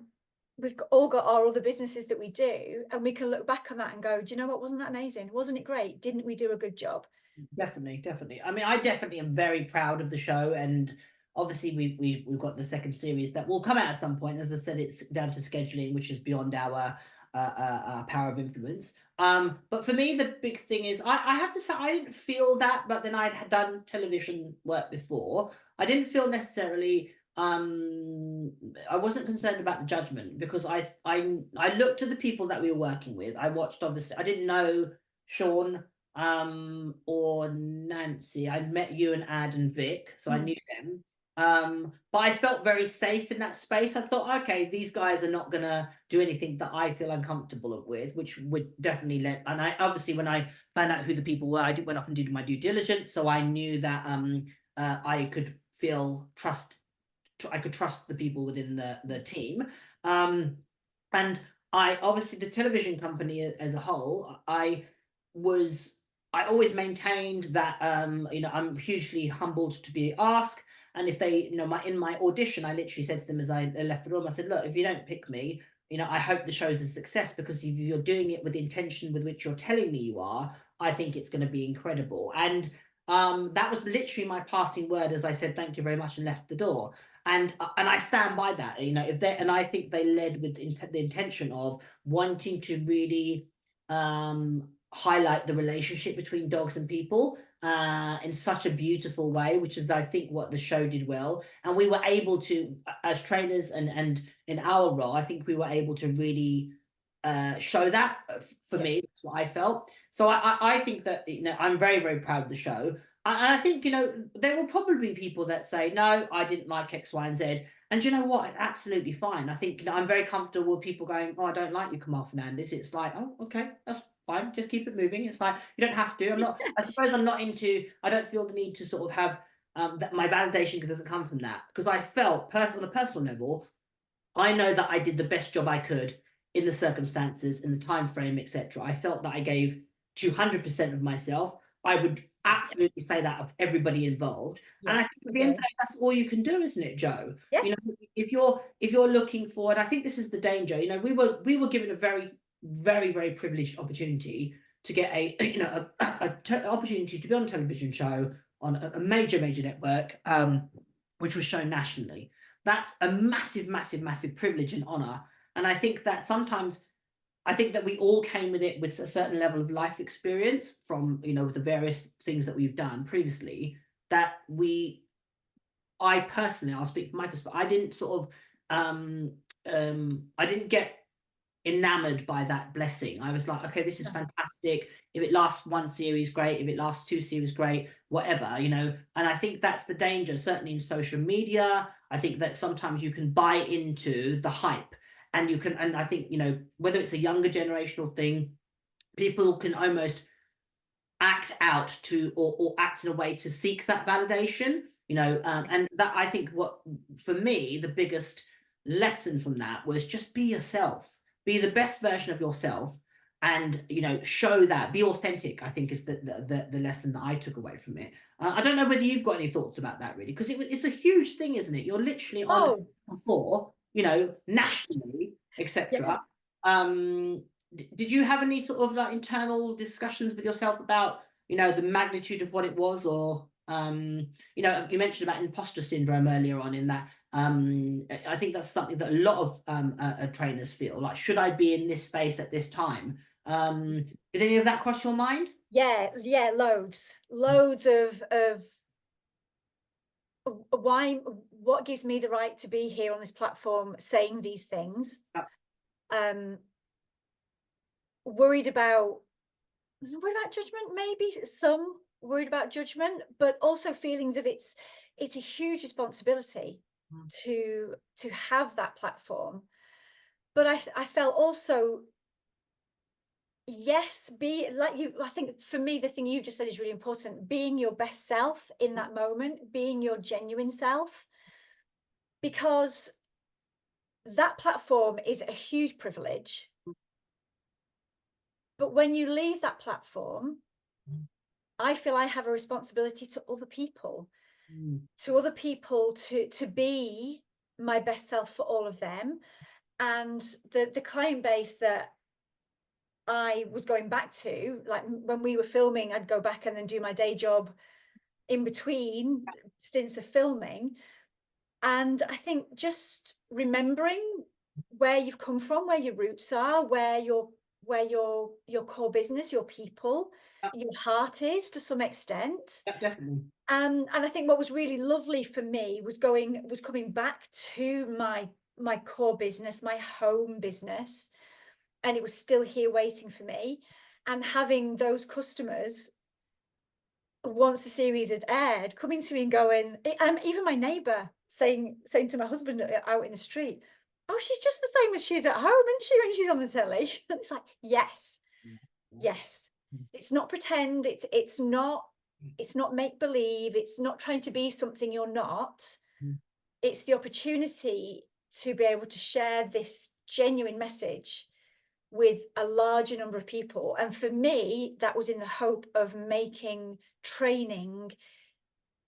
all got our other businesses that we do, and we can look back on that and go, do you know what? Wasn't that amazing? Wasn't it great? Didn't we do a good job? definitely, definitely. I mean, I definitely am very proud of the show, and obviously we've got the second series that will come out at some point. As I said, it's down to scheduling, which is beyond our power of influence. But for me, the big thing is I have to say I didn't feel that, but then I'd had done television work before. I didn't feel necessarily I wasn't concerned about the judgment, because I looked at the people that we were working with. I watched, obviously I didn't know Sean or Nancy. I'd met you and Ad and Vic, so I Mm. knew them. But I felt very safe in that space. I thought, okay, these guys are not gonna do anything that I feel uncomfortable with, which would definitely let. And I obviously, when I found out who the people were, went off and did my due diligence, so I knew that I could feel I could trust the people within the team. Um, and I obviously, the television company as a whole, was I always maintained that I'm hugely humbled to be asked. And if they, in my audition, I literally said to them as I left the room, I said, look, if you don't pick me, I hope the show's a success, because if you're doing it with the intention with which you're telling me you are, I think it's going to be incredible. And that was literally my passing word as I said thank you very much and left the door. And I stand by that. You know, if they and I think they led with the intention of wanting to really highlight the relationship between dogs and people in such a beautiful way, which is I think what the show did well. And we were able to, as trainers and in our role, I think we were able to really show that for Yeah. me. That's what I felt. So I think that, you know, I'm very, very proud of the show. And I think, you know, there will probably be people that say, no, I didn't like X, Y, and Z. And you know what? It's absolutely fine. I think, you know, I'm very comfortable with people going, oh, I don't like you, Kamal Fernandez. It's like, oh, okay, that's fine. Just keep it moving. It's like, you don't have to. I'm not, I suppose I'm not into, I don't feel the need to sort of have that my validation doesn't come from that. Because I felt on a personal level, I know that I did the best job I could in the circumstances, in the time frame, etc. I felt that I gave 200% of myself. I would absolutely say that of everybody involved. And I Yes, think at the end of the agree. day, that's all you can do, isn't it, Joe? Yeah. You know, if you're looking forward, I think this is the danger. You know, we were given a very, very, very privileged opportunity to get opportunity to be on a television show on a major, major network, which was shown nationally. That's a massive, massive, massive privilege and honor. And I think that sometimes I think that we all came with it with a certain level of life experience from, you know, the various things that we've done previously that I personally, I'll speak from my perspective, I didn't sort of, I didn't get enamored by that blessing. I was like, okay, this is No. fantastic. If it lasts one series, great. If it lasts two series, great. Whatever, you know. And I think that's the danger, certainly in social media. I think that sometimes you can buy into the hype, and I think, you know, whether it's a younger generational thing, people can almost act out to or act in a way to seek that validation, you know, and that I think what for me the biggest lesson from that was just be yourself, be the best version of yourself, and you know show that, be authentic. I think is the lesson that I took away from it. I don't know whether you've got any thoughts about that really, because it's a huge thing, isn't it? You're literally on Oh, before, you know, nationally, yeah. etc. Um, did you have any sort of like internal discussions with yourself about, you know, the magnitude of what it was, or you know, you mentioned about imposter syndrome earlier on in that. I think that's something that a lot of trainers feel like, should I be in this space at this time? Did any of that cross your mind? Yeah, yeah, loads of why, what gives me the right to be here on this platform saying these things? Uh, Um, worried about worried about judgment, maybe some worried about judgment, but also feelings of it's a huge responsibility mm, to have that platform. But I felt also, yes, be like you. I think for me, the thing you just said is really important. Being your best self in that moment, being your genuine self, because that platform is a huge privilege. But when you leave that platform, mm, I feel I have a responsibility mm, to other people to be my best self for all of them. And the client base that I was going back to, like when we were filming, I'd go back and then do my day job in between stints of filming. And I think just remembering where you've come from, where your roots are, where your core business, your people, yeah, your heart is to some extent. yeah, definitely. And I think what was really lovely for me was coming back to my core business, my home business, and it was still here waiting for me. And having those customers, once the series had aired, coming to me and going, even my neighbour saying to my husband out in the street, "Oh, she's just the same as she is at home, isn't she, when she's on the telly?" And it's like, yes, Yeah, yeah, yes. mm, It's not pretend. It's not make believe. It's not trying to be something you're not. mm, It's the opportunity to be able to share this genuine message with a larger number of people. And for me, that was in the hope of making training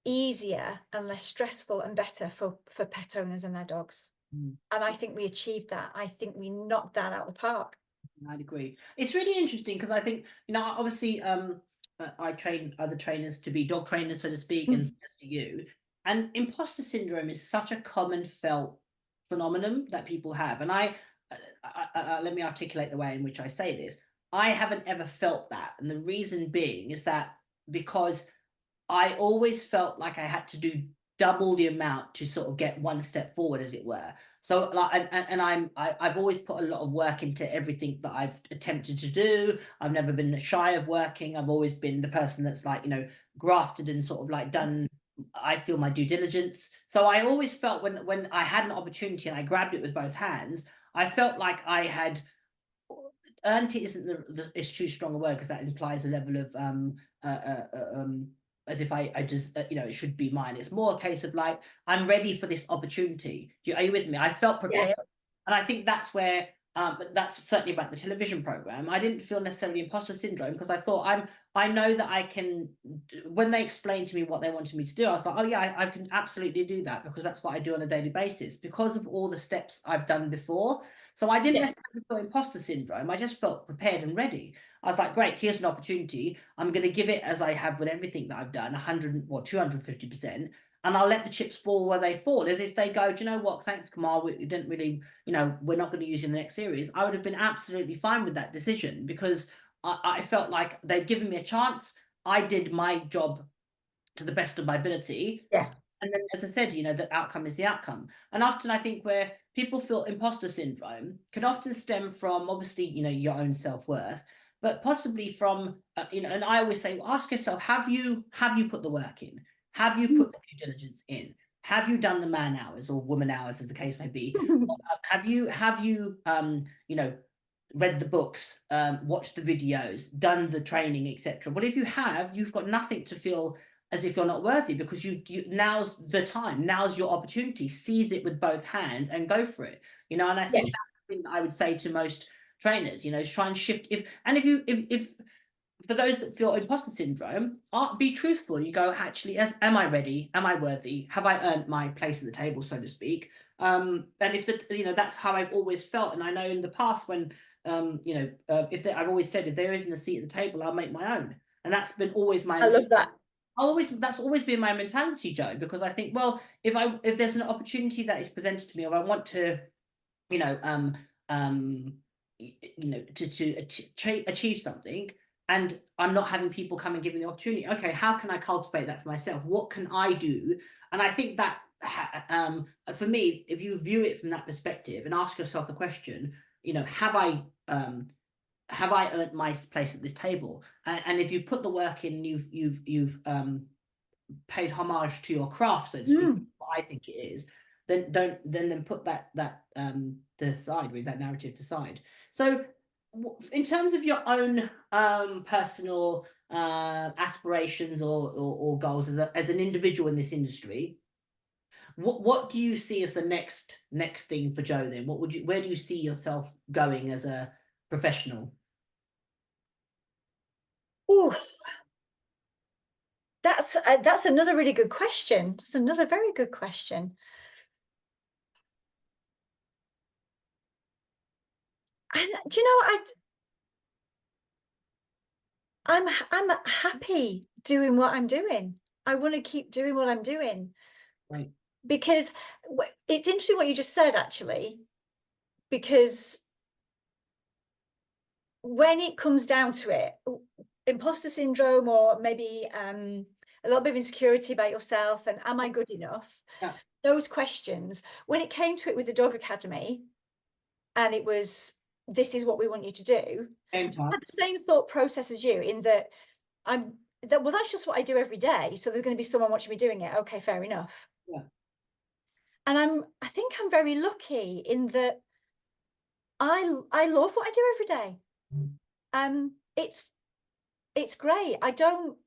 easier and less stressful and better for pet owners and their dogs. mm. And I think we achieved that. I think we knocked that out of the park. I'd agree. It's really interesting because I think, you know, obviously, I train other trainers to be dog trainers, so to speak, and as to you. And imposter syndrome is such a common felt phenomenon that people have. And let me articulate the way in which I say this. I haven't ever felt that. And the reason being is that because I always felt like I had to do double the amount to sort of get one step forward, as it were. So like, I've always put a lot of work into everything that I've attempted to do. I've never been shy of working. I've always been the person that's like, grafted and sort of like done, I feel, my due diligence. So I always felt when I had an opportunity and I grabbed it with both hands, I felt like I had earned it. Isn't it's too strong a word, because that implies a level of as if I just it should be mine. It's more a case of like, I'm ready for this opportunity. Are you with me? I felt prepared. Yeah. And I think that's where that's certainly about the television program. I didn't feel necessarily imposter syndrome, because I thought I know that I can. When they explained to me what they wanted me to do, I was like, oh yeah, I can absolutely do that, because that's what I do on a daily basis, because of all the steps I've done before. So I didn't Yes. necessarily feel imposter syndrome. I just felt prepared and ready. I was like, great, here's an opportunity. I'm going to give it, as I have with everything that I've done, 100 or 250%. And I'll let the chips fall where they fall. And if they go, do you know what, thanks, Kamal, we didn't really, we're not going to use you in the next series, I would have been absolutely fine with that decision, because I felt like they'd given me a chance. I did my job to the best of my ability. Yeah. And then, as I said, the outcome is the outcome. And often I think where people feel imposter syndrome can often stem from, obviously, your own self-worth, but possibly from, and I always say, well, ask yourself, have you put the work in? Have you put the due diligence in? Have you done the man hours or woman hours, as the case may be? Have you, read the books, watched the videos, done the training, etc.? Well, if you have, you've got nothing to feel as if you're not worthy, because you now's the time, now's your opportunity. Seize it with both hands and go for it. And I think Yes. that's something that I would say to most trainers. Try and shift. If for those that feel imposter syndrome, be truthful. You go, actually, am I ready? Am I worthy? Have I earned my place at the table, so to speak? And if that's how I've always felt. And I know in the past when I've always said, if there isn't a seat at the table, I'll make my own. And that's been always I love that. that's always been my mentality, Joe, because I think, well, if there's an opportunity that is presented to me, or I want to, to achieve something, and I'm not having people come and give me the opportunity, okay, how can I cultivate that for myself? What can I do? And I think that for me, if you view it from that perspective and ask yourself the question, have I earned my place at this table? And if you've put the work in, you've paid homage to your craft, so to speak, what I think it is, then put that to the side, with that narrative to side. So in terms of your own personal aspirations or goals as an individual in this industry, what do you see as the next thing for Joe then? Where do you see yourself going as a professional? Oof. That's another really good question. It's another very good question. And do you know what? I'm happy doing what I'm doing. I want to keep doing what I'm doing. Right. Because it's interesting what you just said, actually, because when it comes down to it, imposter syndrome, or maybe a little bit of insecurity about yourself, and am I good enough? Yeah. Those questions, when it came to it with the Dog Academy, and it was, this is what we want you to do, I had the same thought process as you, in that well, that's just what I do every day, so there's going to be someone watching me doing it. Okay, fair enough. Yeah. And I think I'm very lucky in that I love what I do every day. It's great. I don't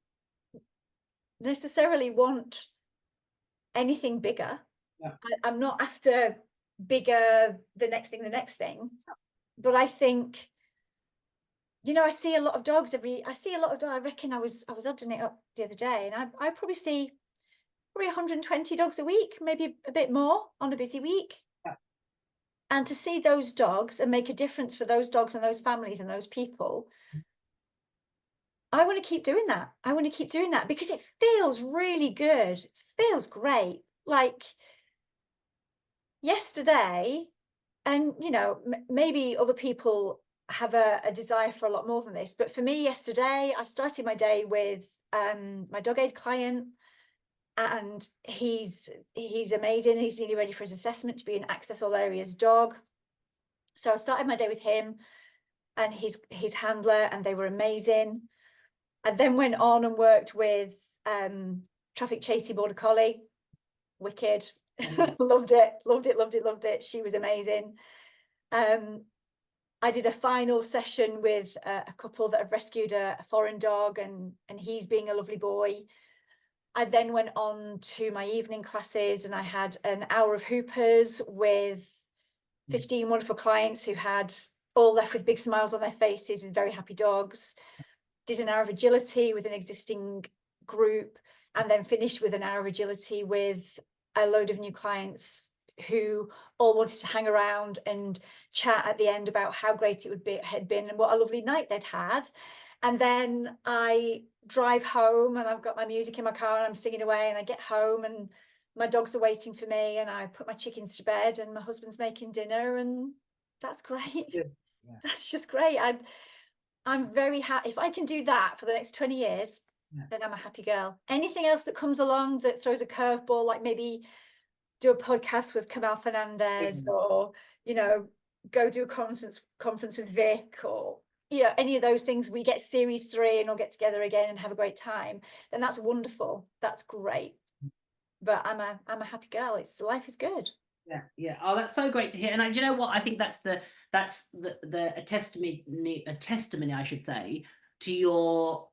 necessarily want anything bigger. Yeah. I'm not after bigger, the next thing. But I think, I see a lot of dogs I reckon I was adding it up the other day, and I probably see 120 dogs a week, maybe a bit more on a busy week. Yeah. And to see those dogs and make a difference for those dogs and those families and those people, I want to keep doing that. I want to keep doing that because it feels really good. It feels great. Like yesterday, and maybe other people have a desire for a lot more than this, but for me yesterday, I started my day with my dog aid client, and he's amazing. He's nearly ready for his assessment to be an access all areas dog. So I started my day with him and his handler, and they were amazing. I then went on and worked with traffic chasey border collie. Wicked. Loved it, loved it, loved it, loved it. She was amazing. I did a final session with a couple that have rescued a foreign dog, and he's being a lovely boy. I then went on to my evening classes, and I had an hour of hoopers with 15 wonderful clients who had all left with big smiles on their faces with very happy dogs. Did an hour of agility with an existing group, and then finished with an hour of agility with a load of new clients who all wanted to hang around and chat at the end about how great had been and what a lovely night they'd had. And then I drive home, and I've got my music in my car, and I'm singing away, and I get home and my dogs are waiting for me, and I put my chickens to bed, and my husband's making dinner, and that's great. Yeah. Yeah. That's just great. I'm very happy. If I can do that for the next 20 years, then I'm a happy girl. Anything else that comes along that throws a curveball, like maybe do a podcast with Kamal Fernandez, or go do a conference with Vic, or any of those things, we get series 3 and all get together again and have a great time, then that's wonderful. That's great. But I'm a happy girl. Life is good. Yeah. Oh, that's so great to hear. And do you know what? I think that's a testimony, I should say, to your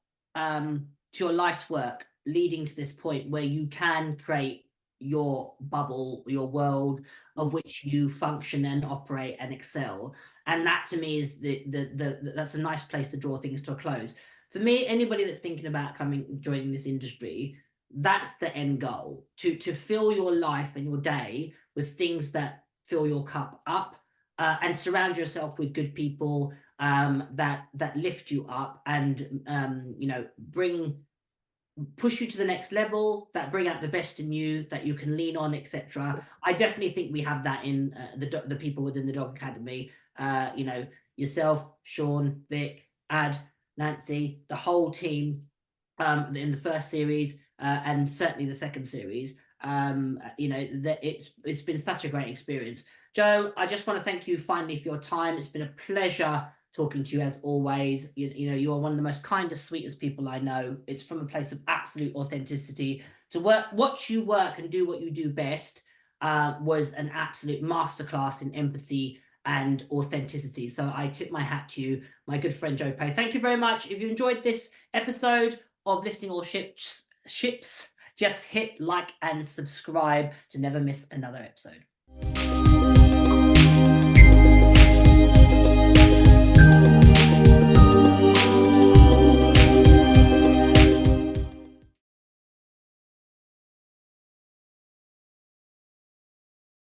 life's work leading to this point where you can create your bubble, your world of which you function and operate and excel. And that to me is that's a nice place to draw things to a close. For me, anybody that's thinking about joining this industry, that's the end goal, to fill your life and your day with things that fill your cup up, and surround yourself with good people that lift you up and push you to the next level, that bring out the best in you, that you can lean on, etc. I definitely think we have that in the people within the Dog Academy. Yourself, Sean, Vic, Ad, Nancy, the whole team in the first series, and certainly the second series. That it's been such a great experience. Joe, I just want to thank you finally for your time. It's been a pleasure talking to you as always. You are one of the most kindest, sweetest people I know. It's from a place of absolute authenticity. To watch you work and do what you do best was an absolute masterclass in empathy and authenticity. So I tip my hat to you, my good friend Joe Pay. Thank you very much. If you enjoyed this episode of Lifting All Ships, just hit like and subscribe to never miss another episode.